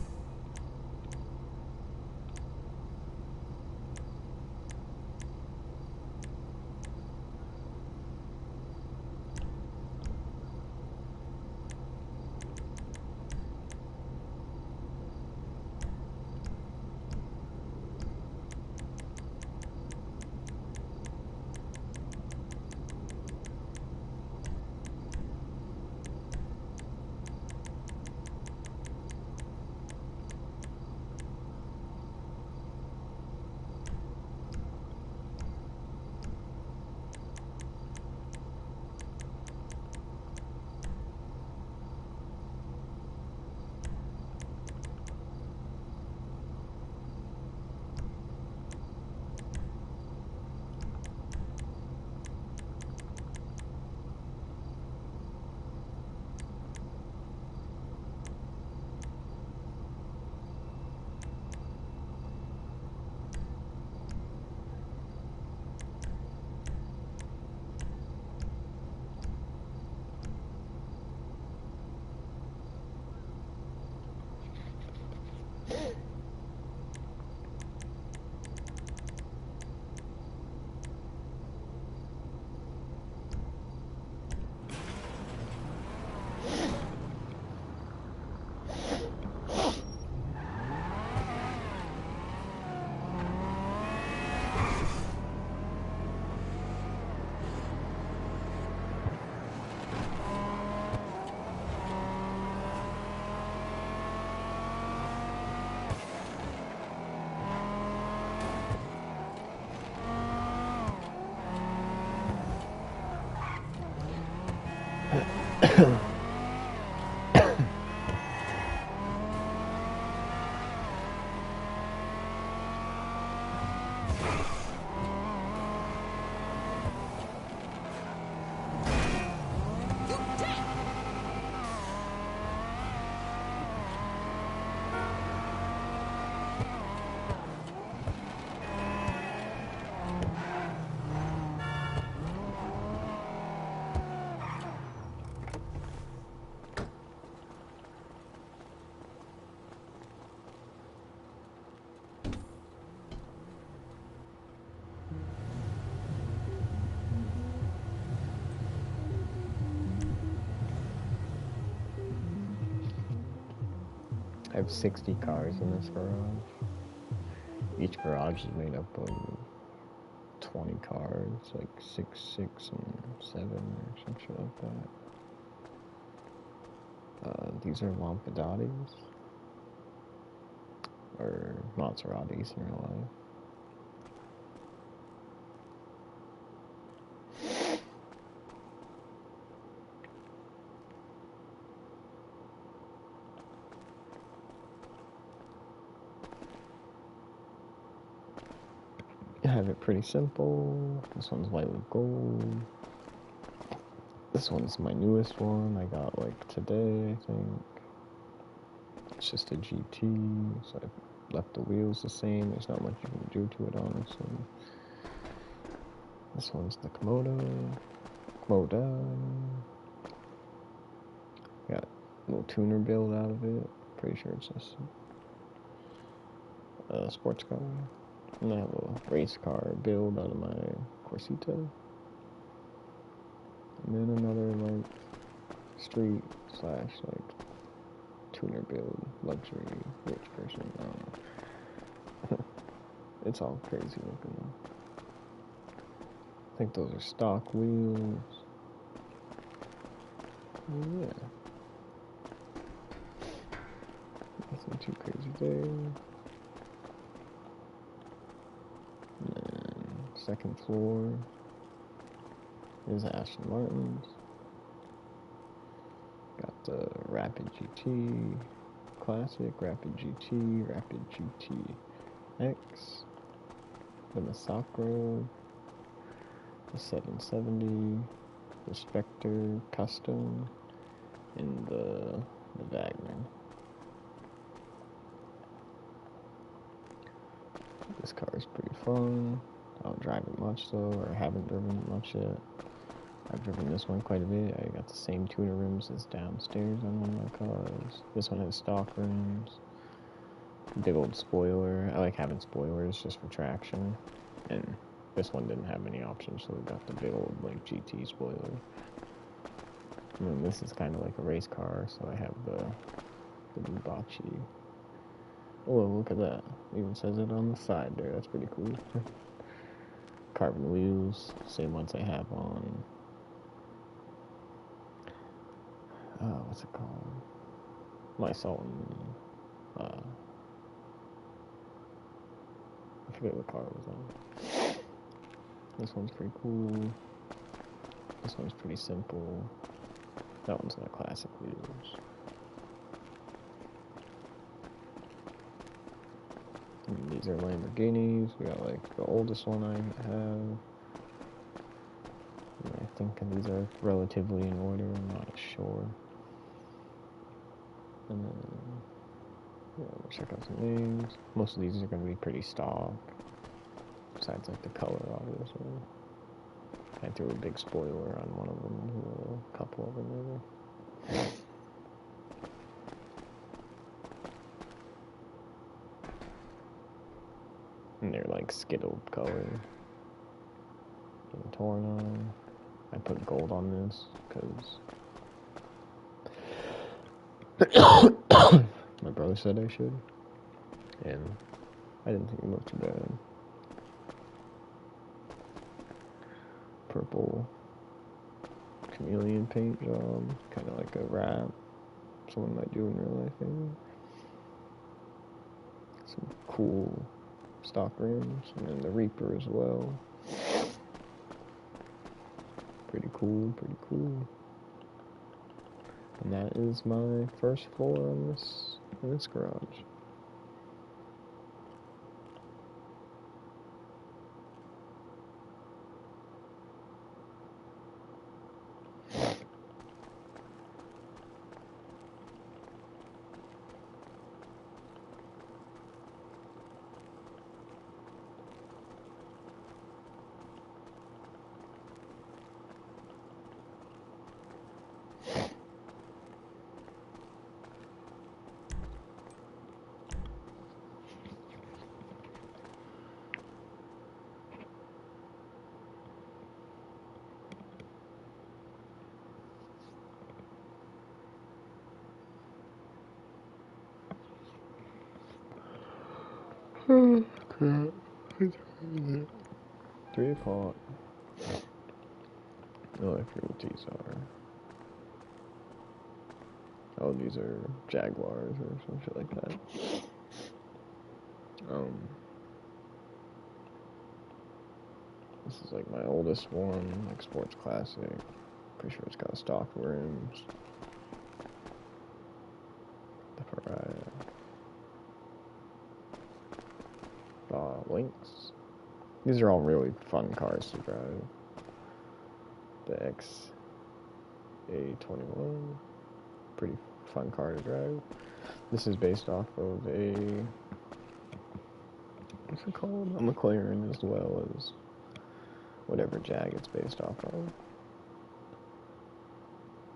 I have 60 cars in this garage. Each garage is made up of 20 cars, like 6, 6, and 7, or some shit like that. These are Lampadottis, or Maseratis in real life. I have it pretty simple. This one's white with gold. This one's my newest one. I got like today, I think. It's just a GT, so I left the wheels the same. There's not much you can do to it, honestly. This one's the Komodo. Got a little tuner build out of it. Pretty sure it's just a sports car. And I have a race car build out of my Corsita. And then another like street / like tuner build, luxury, rich person. I don't know. It's all crazy looking. I think those are stock wheels. Yeah. Nothing too crazy there. And then second floor is Aston Martin's. Got the Rapid GT Classic, Rapid GT, Rapid GT X, the Masacro, the 770, the Spectre Custom, and the Wagner. This car is pretty fun. I don't drive it much though, or haven't driven it much yet. I've driven this one quite a bit. I got the same tuner rims as downstairs on one of my cars. This one has stock rims. Big old spoiler. I like having spoilers just for traction. And this one didn't have any options, so we got the big old like GT spoiler. And then this is kind of like a race car, so I have the Nubachi. Oh, look at that. It even says it on the side there. That's pretty cool. Carbon wheels, same ones I have on. What's it called? My Sultan. I forget what car it was on. This one's pretty cool. This one's pretty simple. That one's got classic wheels. And these are Lamborghinis. We got like the oldest one I have. And I think these are relatively in order. I'm not sure. And then, yeah, we'll check out some names. Most of these are going to be pretty stock. Besides like the color, obviously. I threw a big spoiler on one of them, a couple of them maybe. And they're like skittled color. And torn on. I put gold on this because my brother said I should. And I didn't think it looked too bad. Purple chameleon paint job, kind of like a wrap someone might do in real life, maybe. Some cool stock rims, and then the Reaper as well. Pretty cool, pretty cool. And that is my first floor on this garage. Crap. 3 o'clock. Oh, I forget what these are. Oh, these are Jaguars or some shit like that. This is like my oldest one, like sports classic. Pretty sure it's got stock rims. The Pariah. Lynx. These are all really fun cars to drive. The XA21. Pretty fun car to drive. This is based off of a, what's it called? A McLaren, as well as whatever Jag it's based off of.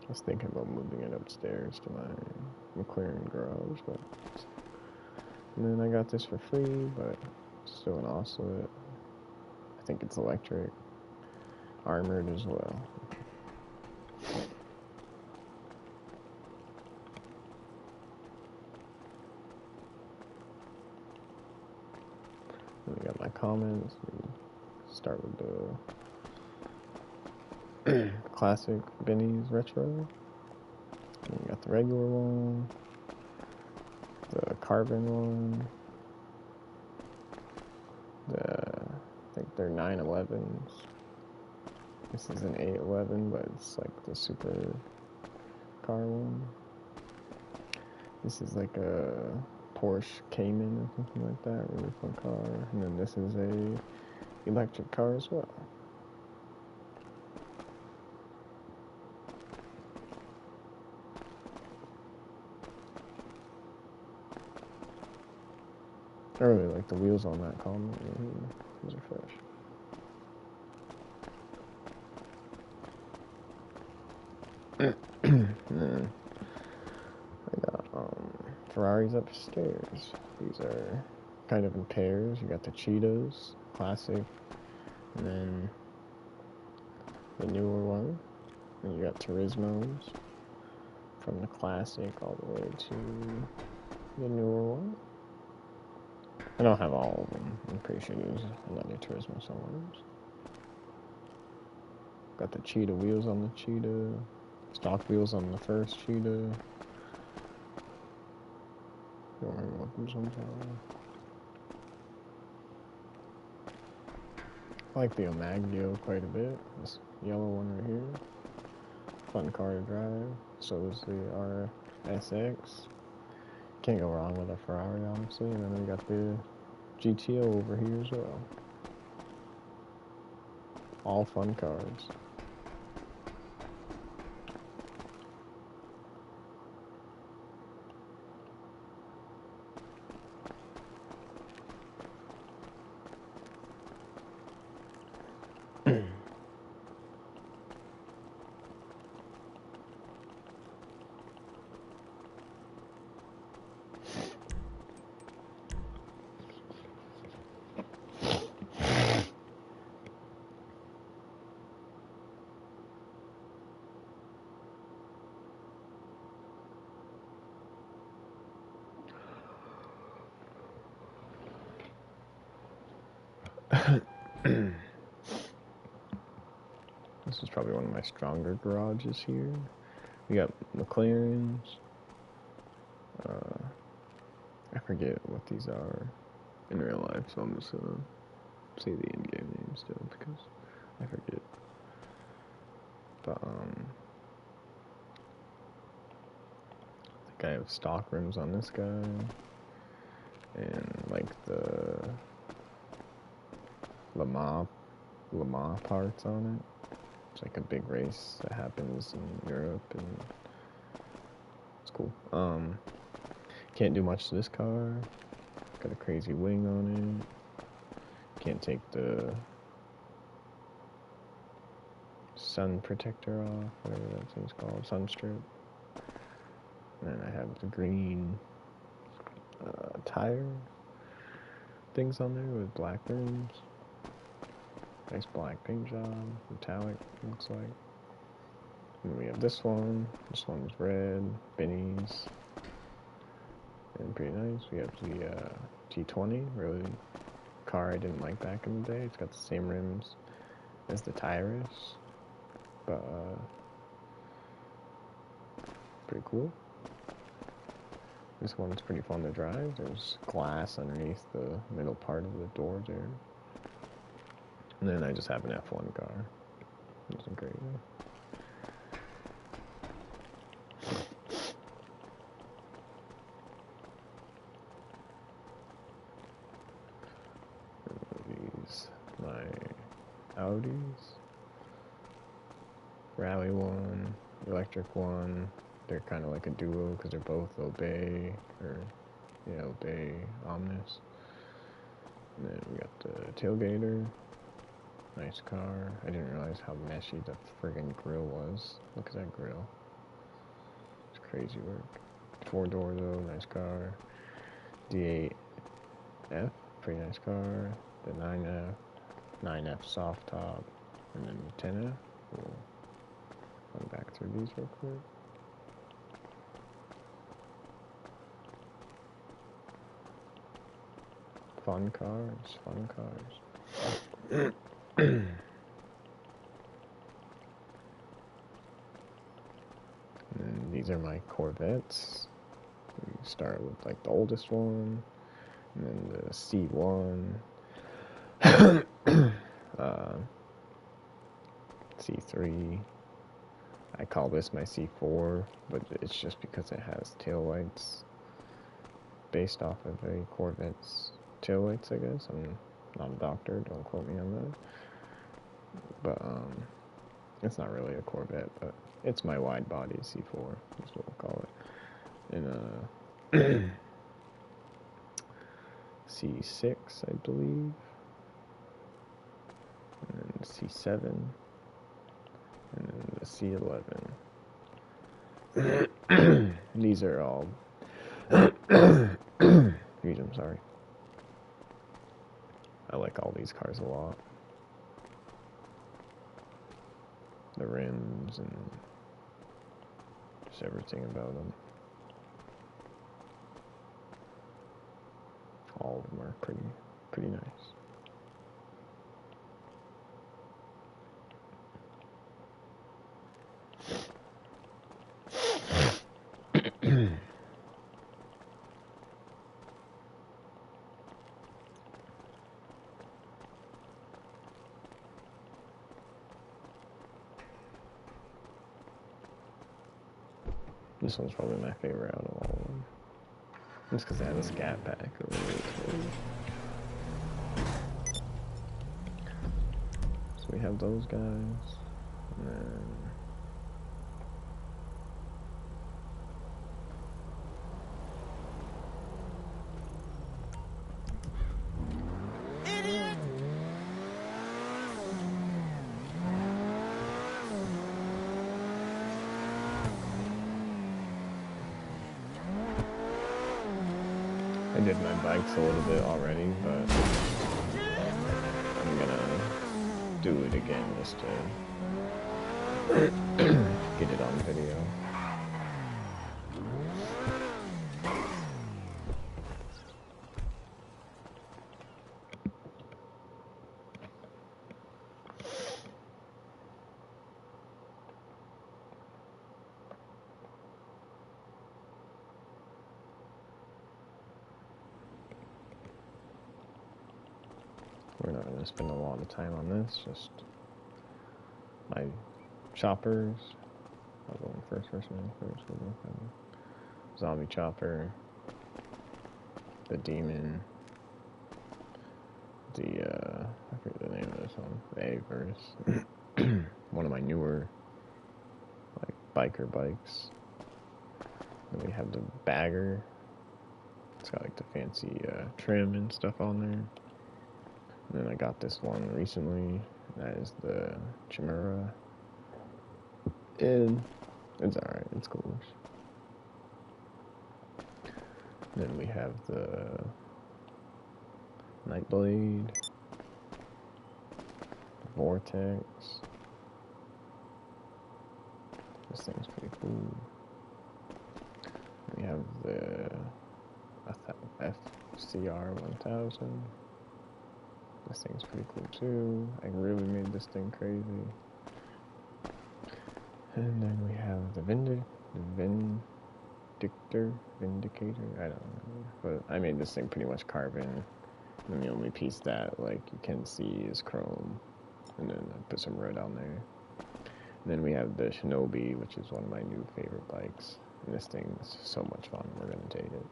I was thinking about moving it upstairs to my McLaren garage, but and then I got this for free, but it's still an oscillate. I think it's electric, armored as well. Then we got my comments. We start with the classic Benny's retro. And we got the regular one, the carbon one, I think they're 911s. This is an 811, but it's like the super car one. This is like a Porsche Cayman or something like that, really fun car. And then this is a electric car as well. I really like the wheels on that Comet. Those are fresh. And then I got Ferraris upstairs. These are kind of in pairs. You got the Cheetahs, classic, and then the newer one. And you got Turismos from the classic all the way to the newer one. I don't have all of them. I'm pretty sure there's another Turismo somewhere. Got the Cheetah wheels on the Cheetah. Stock wheels on the first Cheetah. Don't remember what these ones are. I like the Omaglio quite a bit. This yellow one right here. Fun car to drive. So is the RSX. Can't go wrong with a Ferrari, honestly. And then we got the GTO over here as well. All fun cars. This is probably one of my stronger garages here. We got McLarens. I forget what these are in real life, so I'm just gonna say the in-game name still because I forget. But I think I have stock rims on this guy, and like the Le Mans parts on it. It's like a big race that happens in Europe, and it's cool. Can't do much to this car. Got a crazy wing on it. Can't take the sun protector off, whatever that thing's called, sun strip. And then I have the green tire things on there with black rims. Nice black paint job, metallic, looks like. And we have this one. This one's red, Benny's. And pretty nice. We have the T20, really car I didn't like back in the day. It's got the same rims as the Tyrus, but pretty cool. This one's pretty fun to drive. There's glass underneath the middle part of the door there. And then I just have an F1 car. It's great. These my Audis. Rally one, electric one. They're kind of like a duo because they're both Obey, or yeah, Obey Omnis. And then we got the tailgater. Nice car. I didn't realize how meshy the friggin' grill was. Look at that grill. It's crazy work. 4-door though, nice car. D8F, pretty nice car. The 9F soft top, and then the 10F. We'll run back through these real quick. Fun cars, fun cars. And these are my Corvettes. We start with like the oldest one, and then the C1, C3. I call this my C4, but it's just because it has tail lights based off of a Corvette's tail lights, I guess. I'm not a doctor, don't quote me on that. But it's not really a Corvette, but it's my wide body C4, is what we'll call it. And C6, I believe. And then C7. And then the C11. These are all... Excuse me, I'm sorry. I like all these cars a lot. The rims and just everything about them. All of them are pretty nice. This one's probably my favorite out of all of them. Just because they have a scat pack. So we have those guys. And then... I did my bikes a little bit already, but I'm gonna do it again just to get it on video. We're not going to spend a lot of time on this, just my choppers. I'll go in first person first. Zombie chopper, the demon, I forget the name of this one, the A-verse. One of my newer, like, biker bikes. Then we have the bagger. It's got like the fancy trim and stuff on there. And then I got this one recently. That is the Chimera. And it's alright, it's cool. Then we have the Nightblade, Vortex. This thing's pretty cool. We have the CR1000. This thing's pretty cool too. I really made this thing crazy. And then we have the Vindicator, I don't know. But I made this thing pretty much carbon. And the only piece that like you can see is chrome. And then I put some red on there. And then we have the Shinobi, which is one of my new favorite bikes. And this thing's so much fun, we're gonna take it.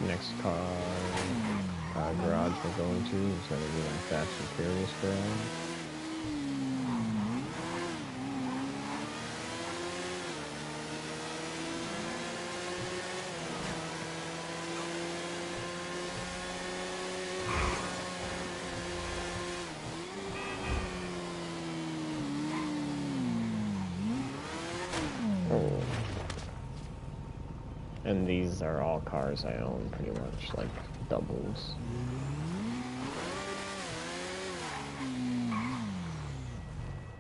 Next car garage we're going to is going to be my Fast and Furious garage. Oh. And these are all cars I own, pretty much, like doubles.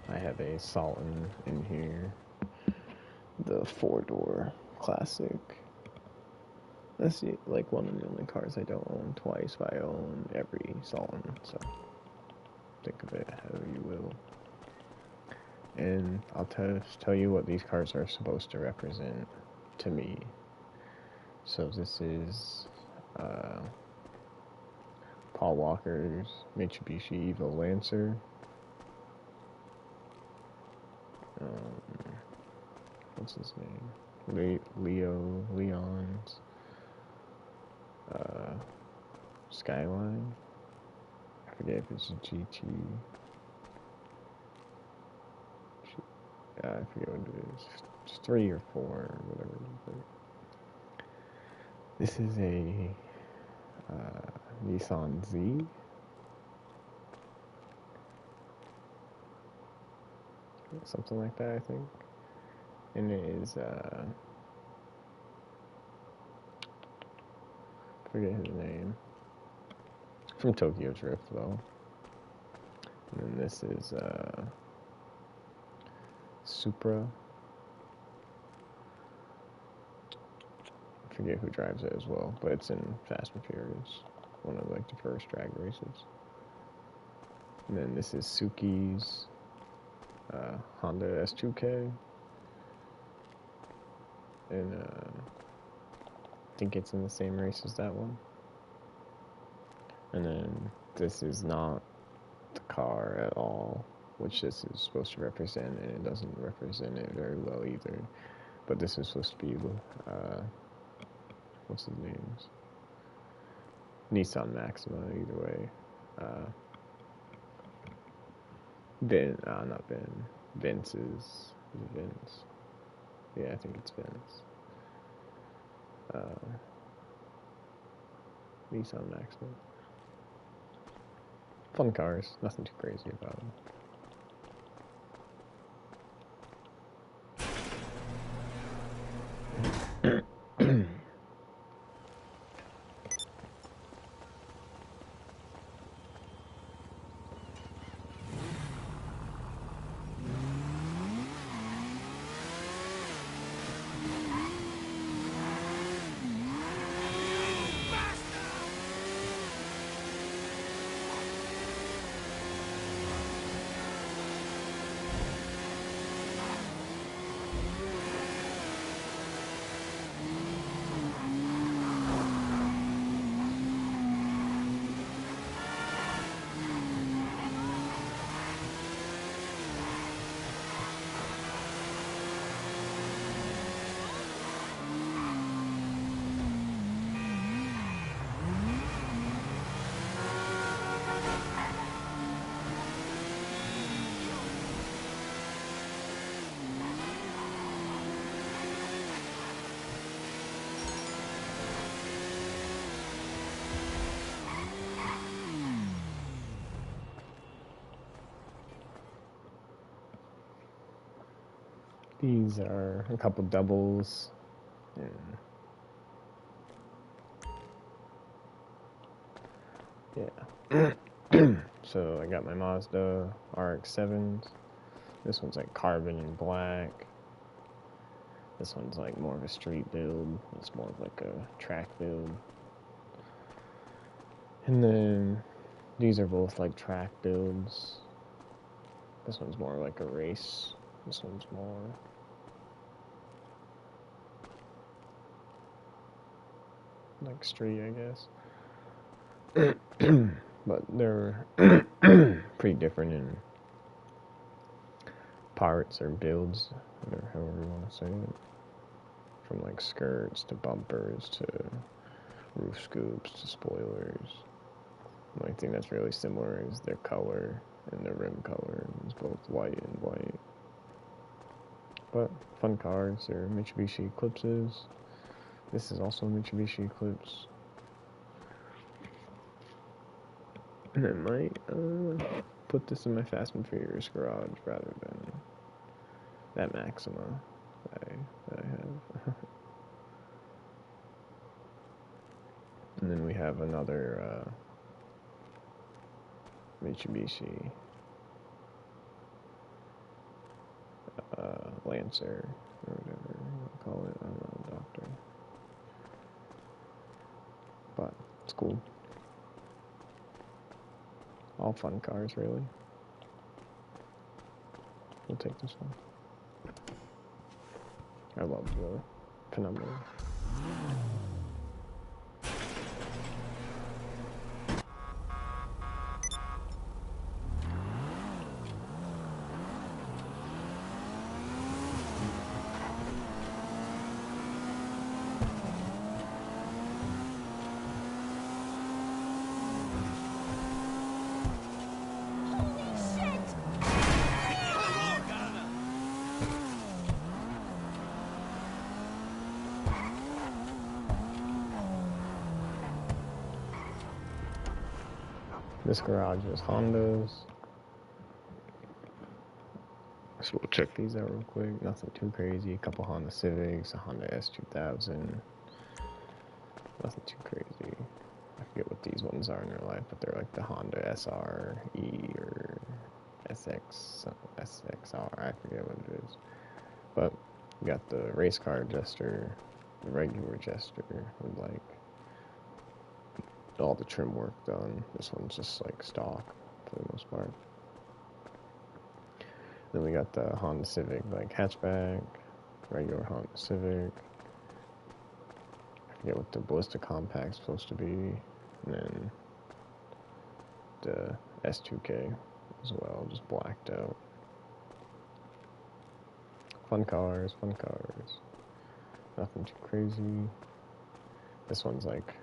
I have a Sultan in here, the 4-door classic. That's like one of the only cars I don't own twice, but I own every Sultan, so think of it how you will. And I'll tell you what these cars are supposed to represent to me. So this is Paul Walker's Mitsubishi Evo Lancer. What's his name? Leon's Skyline. I forget if it's a GT. I forget what it is. It's 3 or 4 or whatever it is. This is a Nissan Z. Something like that, I think. And it is, I forget his name. From Tokyo Drift, though. And then this is, Supra. I forget who drives it as well, but it's in Fast and Furious. One of, like, the first drag races. And then this is Suki's, Honda S2K. And, I think it's in the same race as that one. And then this is not the car at all, which this is supposed to represent, and it doesn't represent it very well either. But this is supposed to be, what's his name? Nissan Maxima, either way. Not Ben. Vince is it Vince? Yeah, I think it's Vince. Nissan Maxima. Fun cars, nothing too crazy about them. These are a couple doubles. Yeah. So I got my Mazda RX-7s. This one's like carbon and black. This one's like more of a street build. It's more of like a track build. And then these are both like track builds. This one's more like a race. This one's more like street, I guess. But they're pretty different in parts or builds, or however you want to say it. From like skirts to bumpers to roof scoops to spoilers. The only thing that's really similar is their color and their rim color. It's both white and white. But fun cars. They're Mitsubishi Eclipses. This is also a Mitsubishi Eclipse. And I might put this in my Fast and Furious garage rather than that Maxima that I have. And then we have another Mitsubishi Lancer, or whatever you want to call it. I don't know, doctor. But it's cool. All fun cars, really. We'll take this one. I love the Penumbra. This garage is Hondas. So we'll check these out real quick. Nothing too crazy. A couple Honda Civics, a Honda S2000. Nothing too crazy. I forget what these ones are in real life, but they're like the Honda SRE or SXR. I forget what it is. But we got the race car Jester, the regular Jester with like all the trim work done. This one's just like stock for the most part. Then we got the Honda Civic like hatchback, regular Honda Civic. I forget what the Ballista Compact's supposed to be. And then the S2K as well, just blacked out. Fun cars, fun cars. Nothing too crazy. This one's like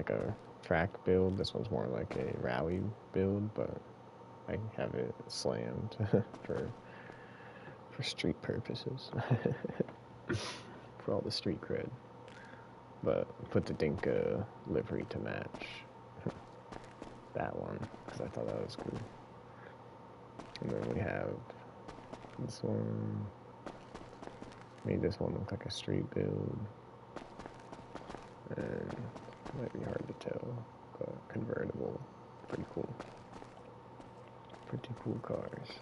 a track build. This one's more like a rally build, but I have it slammed for street purposes. For all the street cred. But put the Dinka livery to match that one, because I thought that was cool. And then we have this one. Made this one look like a street build. And it might be hard to tell, but convertible. Pretty cool. Pretty cool cars.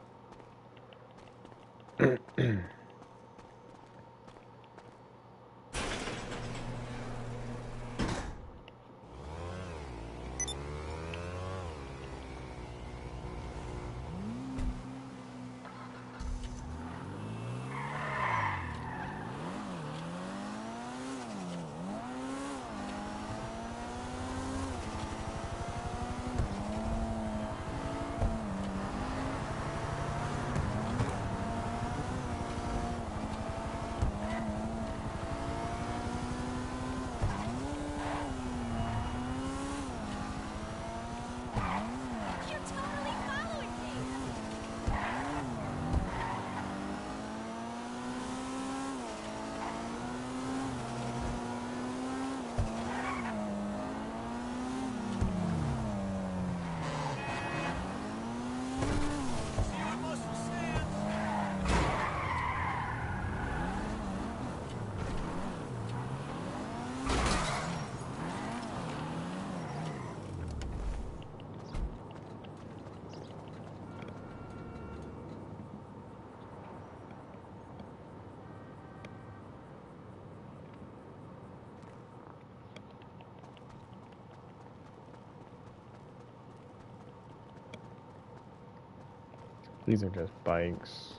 These are just bikes.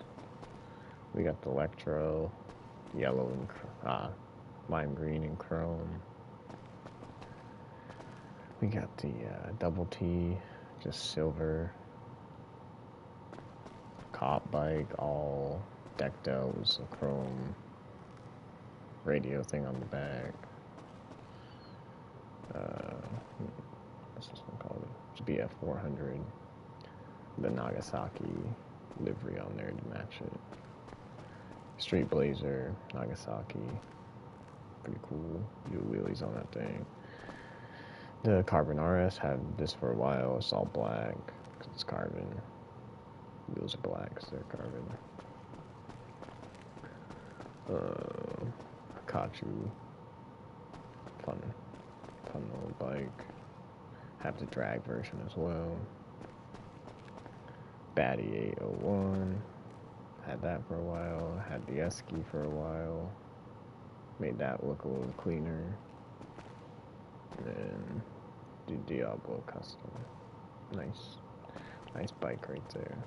We got the Electro, yellow and lime green and chrome. We got the double T, just silver. Cop bike, all decked out with some chrome radio thing on the back. What's this one called? It's BF 400. The Nagasaki livery on there to match it. Street Blazer, Nagasaki. Pretty cool. Do wheelies on that thing. The Carbon RS had this for a while. It's all black because it's carbon. Wheels are black because they're carbon. Kachu. Fun little bike. Have the drag version as well. Batty 801. Had that for a while. Had the Esky for a while. Made that look a little cleaner. And then the Diablo Custom. Nice bike right there.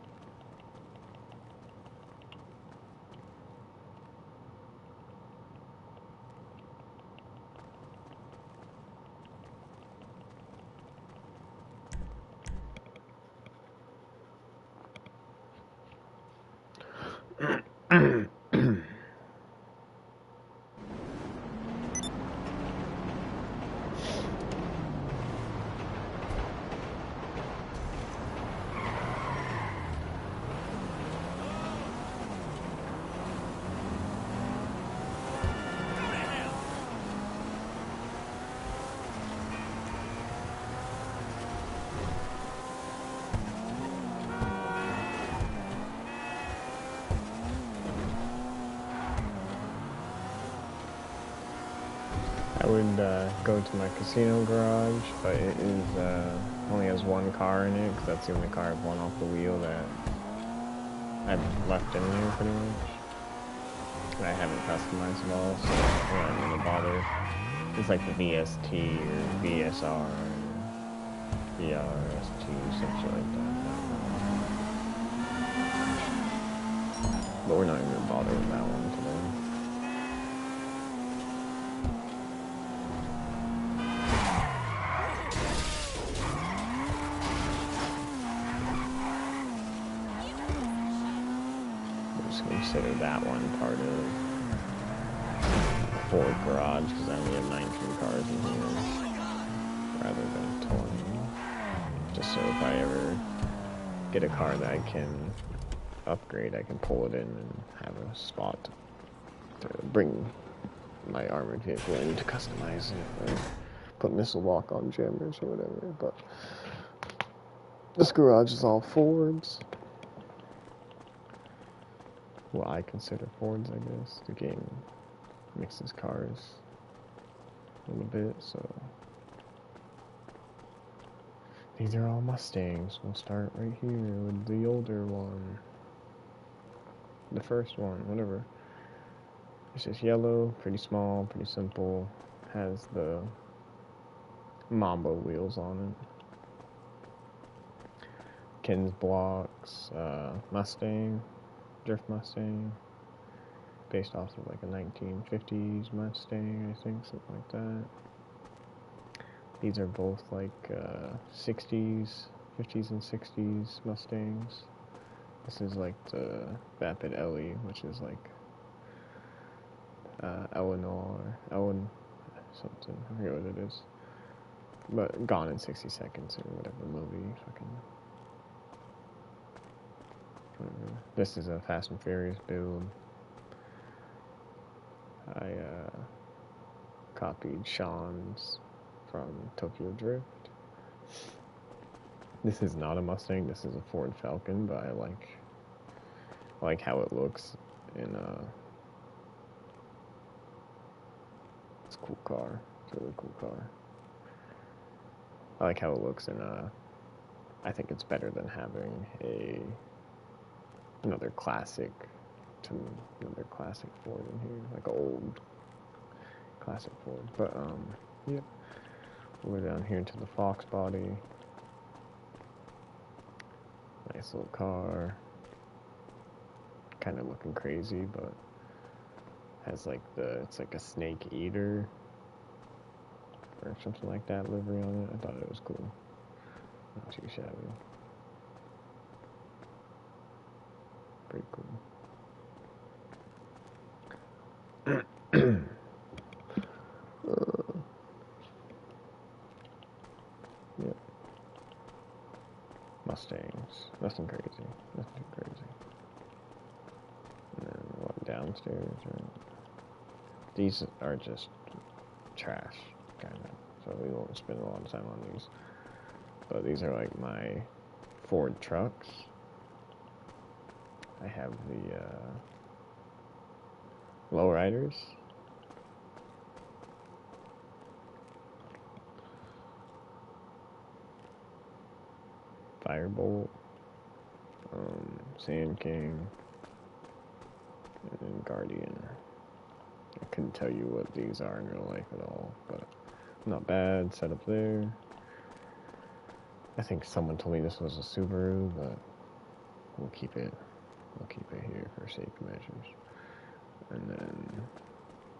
I would go to my casino garage, but it is only has one car in it because that's the only car I've won off the wheel that I've left in there pretty much. And I haven't customized them all, so I'm not gonna bother. It's like the VST or VSR or VRST, some shit like that. But we're not even gonna bother with that one today. Consider that one part of Ford garage because I only have 19 cars in here rather than 20. Just so if I ever get a car that I can upgrade, I can pull it in and have a spot to bring my armored vehicle in to customize it or put missile lock on jammers or whatever. But this garage is all Fords. What I consider Fords, I guess. The game mixes cars a little bit, so these are all Mustangs. We'll start right here with the older one. The first one, whatever. It's just yellow, pretty small, pretty simple. Has the Mambo wheels on it. Ken's blocks, Mustang. Drift Mustang, based off of like a 1950s Mustang, I think, something like that. These are both like 50s and 60s Mustangs. This is like the Vapid Ellie, which is like Ellen something, I forget what it is. But Gone in 60 Seconds or whatever movie, fucking. This is a Fast and Furious build. I copied Sean's from Tokyo Drift. This is not a Mustang, this is a Ford Falcon, but I like how it looks in it's a cool car. It's a really cool car. I like how it looks in I think it's better than having another classic Ford in here, like an old classic Ford. But yeah, we'll go down here to the Fox body. Nice little car. kind of looking crazy, but has like it's like a snake eater or something like that livery on it. I thought it was cool. Not too shabby. Pretty cool. Yep. Mustangs. Nothing crazy. Nothing too crazy. And then what, downstairs, right? These are just trash, kind of. So we won't spend a lot of time on these. But these are like my Ford trucks. I have the lowriders. Firebolt. Sand King. And then Guardian. I couldn't tell you what these are in real life at all, but not bad. Set up there. I think someone told me this was a Subaru, but we'll keep it here for safety measures. And then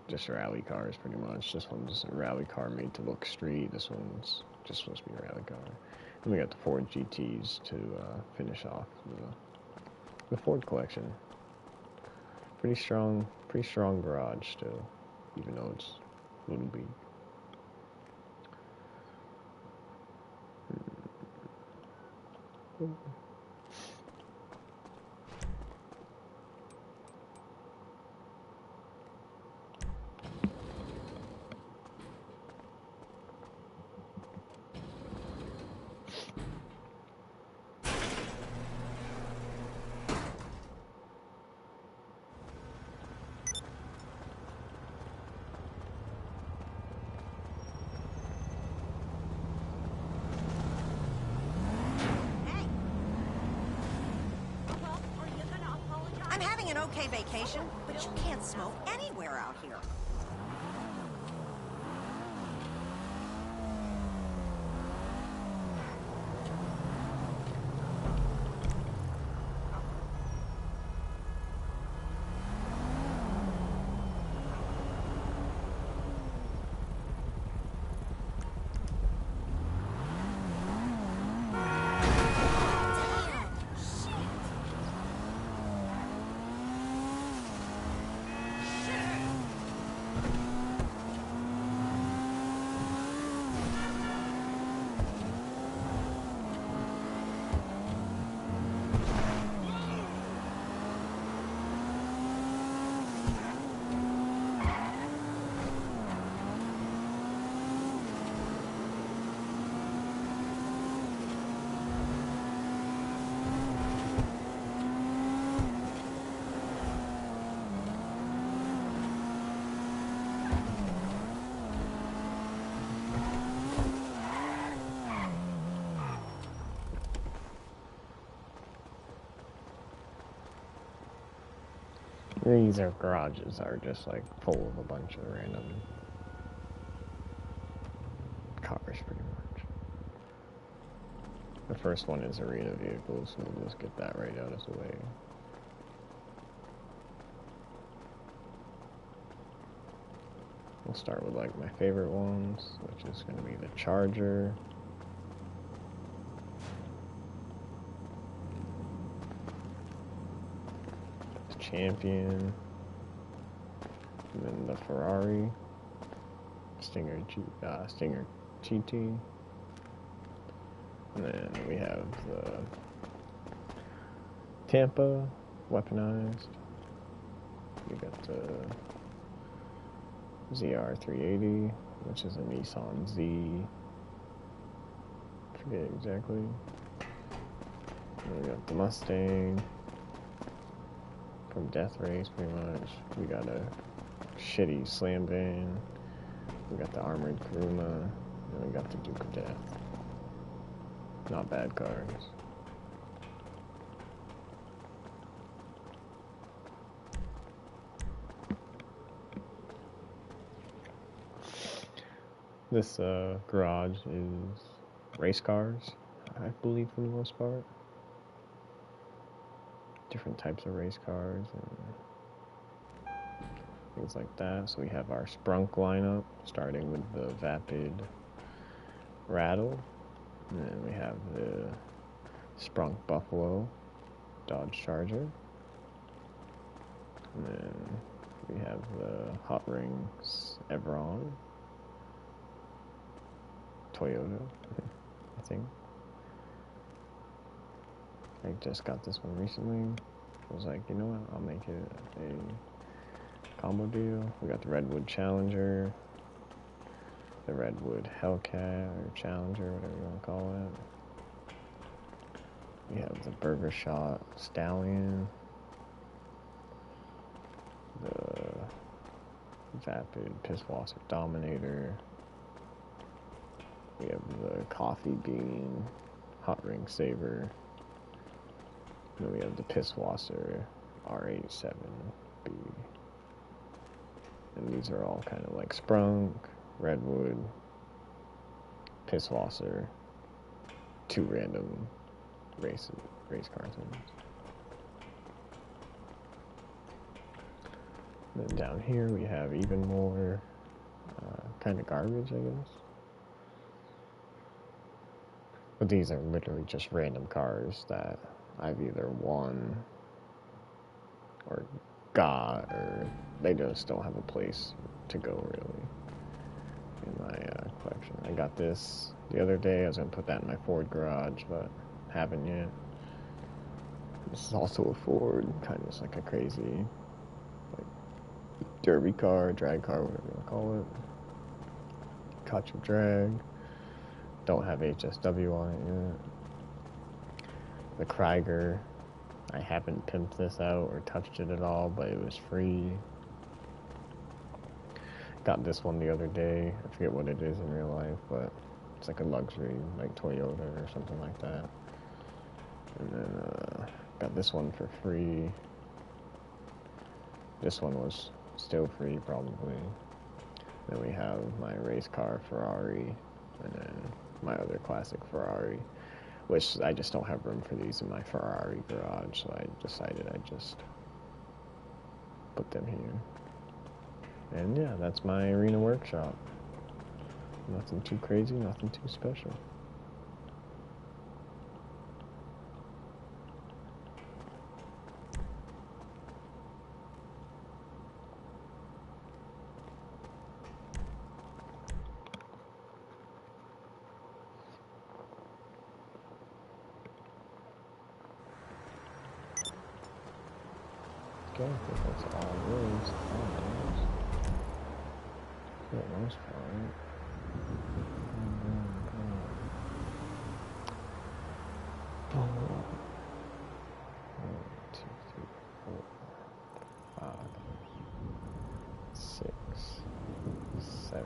just rally cars pretty much. This one's a rally car made to look street. This one's just supposed to be a rally car. And we got the Ford GTs to finish off the Ford collection. Pretty strong garage still, even though it's a little big. I'm having an okay vacation, but you can't smoke anywhere out here. These are garages are just like full of a bunch of random cars pretty much. The first one is arena vehicles, so we'll just get that right out of the way. We'll start with like my favorite ones, which is going to be the Charger. The Champion. And then the Ferrari. Stinger GT. And then we have the Tampa weaponized. We got the ZR380, which is a Nissan Z. Forget exactly. And we got the Mustang from Death Race, pretty much. We got a shitty slam van. We got the armored Kuruma, and we got the Duke of Death. Not bad cars. This garage is race cars, I believe, for the most part. different types of race cars and things like that. So we have our Sprunk lineup, starting with the Vapid Rattle, and then we have the Sprunk Buffalo Dodge Charger, and then we have the Hot Rings Evron Toyota, I think. I just got this one recently. I was like, you know what, I'll make it a combo deal. We got the Redwood Challenger, the Redwood Hellcat, or Challenger, whatever you want to call it. We have the Burger Shot Stallion, the Vapid Pisswasser Dominator. We have the Coffee Bean Hot Ring Saver. And then we have the Pisswasser R87B. And these are all kind of like Sprunk, Redwood, Pisswasser, two random race car things. And then down here we have even more kind of garbage, I guess. But these are literally just random cars that I've either won or got, or they just don't have a place to go really in my collection. I got this the other day. I was going to put that in my Ford garage, but haven't yet. This is also a Ford, kind of just like a crazy like derby car, drag car, whatever you want to call it. Catch of drag. Don't have HSW on it yet. The Krieger, I haven't pimped this out or touched it at all, but it was free. Got this one the other day. I forget what it is in real life, but it's like a luxury, like Toyota or something like that. And then got this one for free. This one was still free, probably. Then we have my race car Ferrari, and then my other classic Ferrari, which I just don't have room for these in my Ferrari garage, so I decided I'd just put them here. And yeah, that's my arena workshop. Nothing too crazy, nothing too special. Okay, I think that's all roads. For the most part. One, two, three, 4, 5, 6, 7.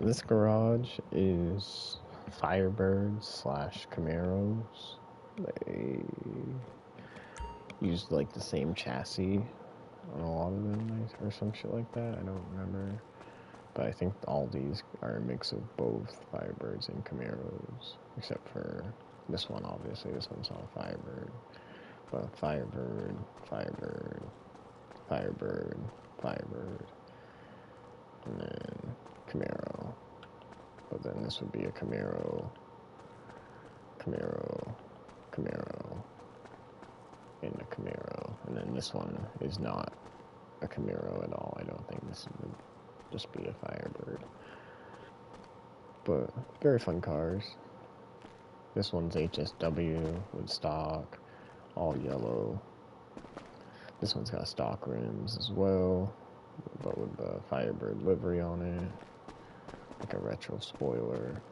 This garage is Firebirds slash Camaros. They used like the same chassis on a lot of them, or some shit like that. I don't remember. But I think all these are a mix of both Firebirds and Camaros, except for this one, obviously. This one's not a Firebird. But Firebird, Firebird, Firebird, Firebird, and then Camaro. But then this would be a Camaro, Camaro, Camaro, and a Camaro. And then this one is not a Camaro at all. I don't think this would just be a Firebird. But very fun cars. This one's HSW with stock, all yellow. This one's got stock rims as well, but with the Firebird livery on it, like a retro spoiler.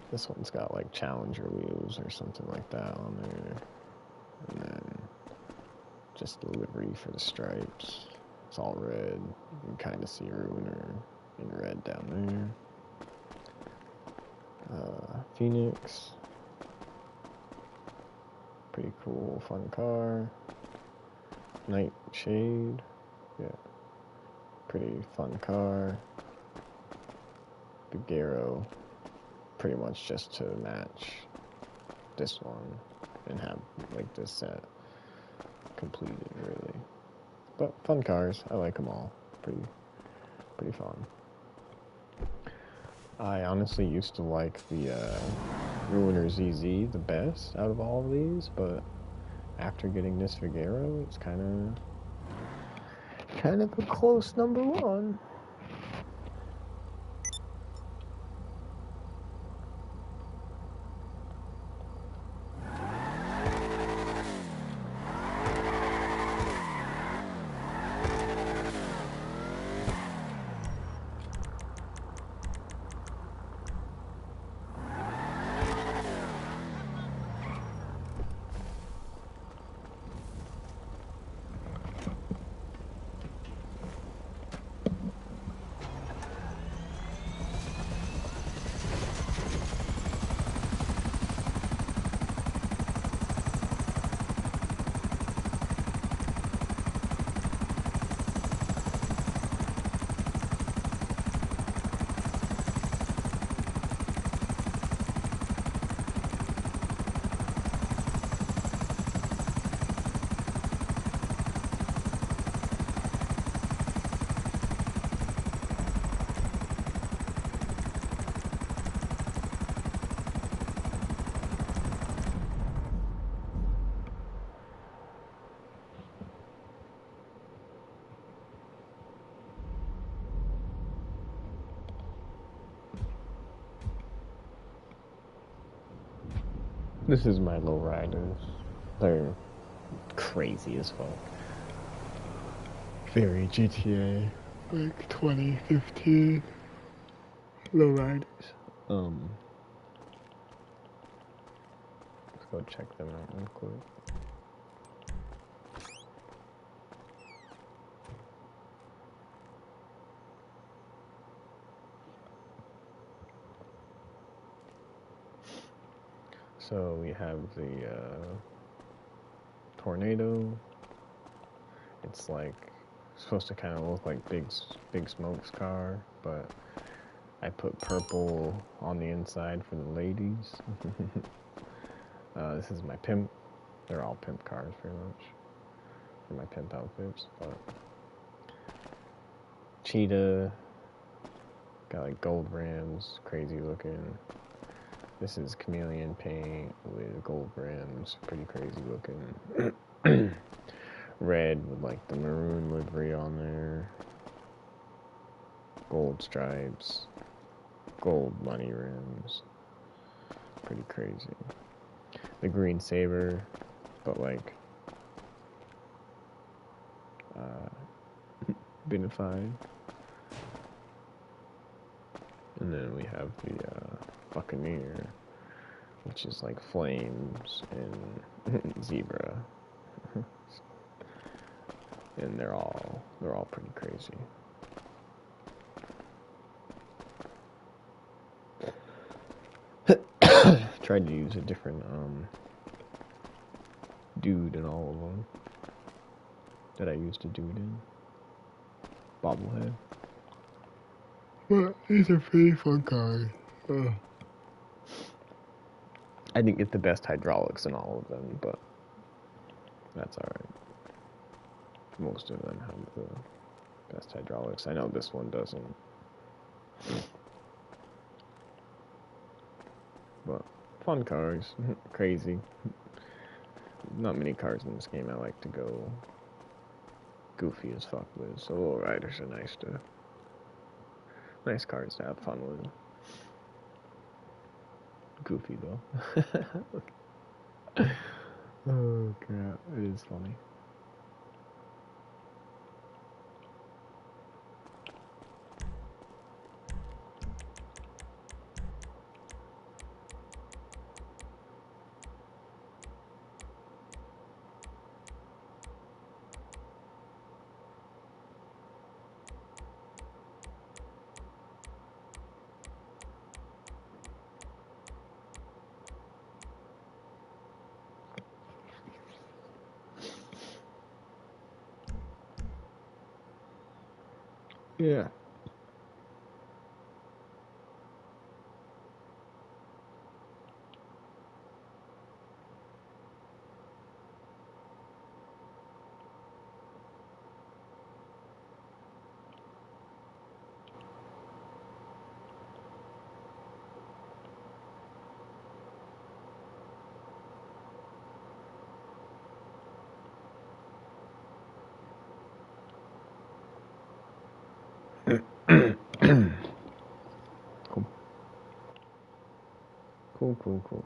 This one's got like Challenger wheels or something like that on there, and then just the livery for the stripes. It's all red. You can kind of see Ruiner in red down there. Phoenix. Pretty cool, fun car. Nightshade. Yeah. Pretty fun car. Bigaro. Pretty much just to match this one and have like this set completed, really. But fun cars. I like them all. Pretty fun. I honestly used to like the Ruiner ZZ the best out of all of these, but after getting this Vigero, it's kind of a close number one. This is my lowriders. They're crazy as fuck. Very GTA, like 2015 lowriders. Let's go check them out real quick. So we have the Tornado. It's like supposed to kind of look like Big Smoke's car, but I put purple on the inside for the ladies. This is my pimp. They're all pimp cars, pretty much, for my pimp outfits. But Cheetah got like gold rims, crazy looking. This is chameleon paint with gold rims, pretty crazy looking. Red with like the maroon livery on there. Gold stripes. Gold money rims. Pretty crazy. The green Saber, but like binified. And then we have the Buccaneer, which is like flames and zebra. And they're all pretty crazy. tried to use a different dude in all of them that I used a dude in. Bobblehead. But it's a pretty fun card. I didn't get the best hydraulics in all of them, but that's alright. Most of them have the best hydraulics. I know this one doesn't. But fun cars. Crazy. Not many cars in this game I like to go goofy as fuck with, so low riders are nice cars to have fun with. Goofy though. Oh crap, it is funny. Yeah. Cool. Cool.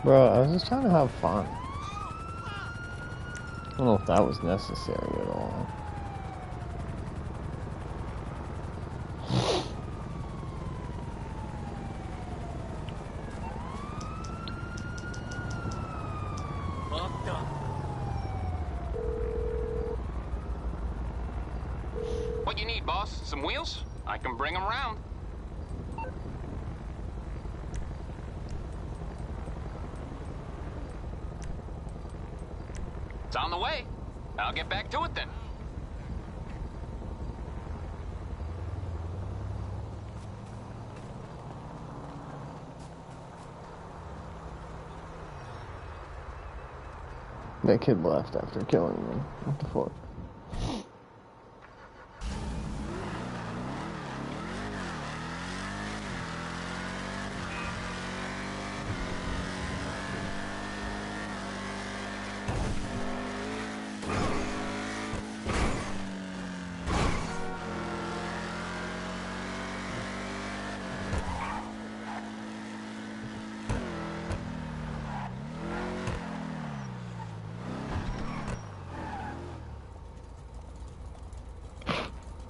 Bro, I was just trying to have fun. I don't know if that was necessary at all. Fucked up. What you need, boss? Some wheels? I can bring them round. It's on the way. I'll get back to it then. That kid left after killing me. What the fuck?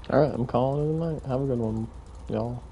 Alright, I'm calling it a night. Have a good one, y'all.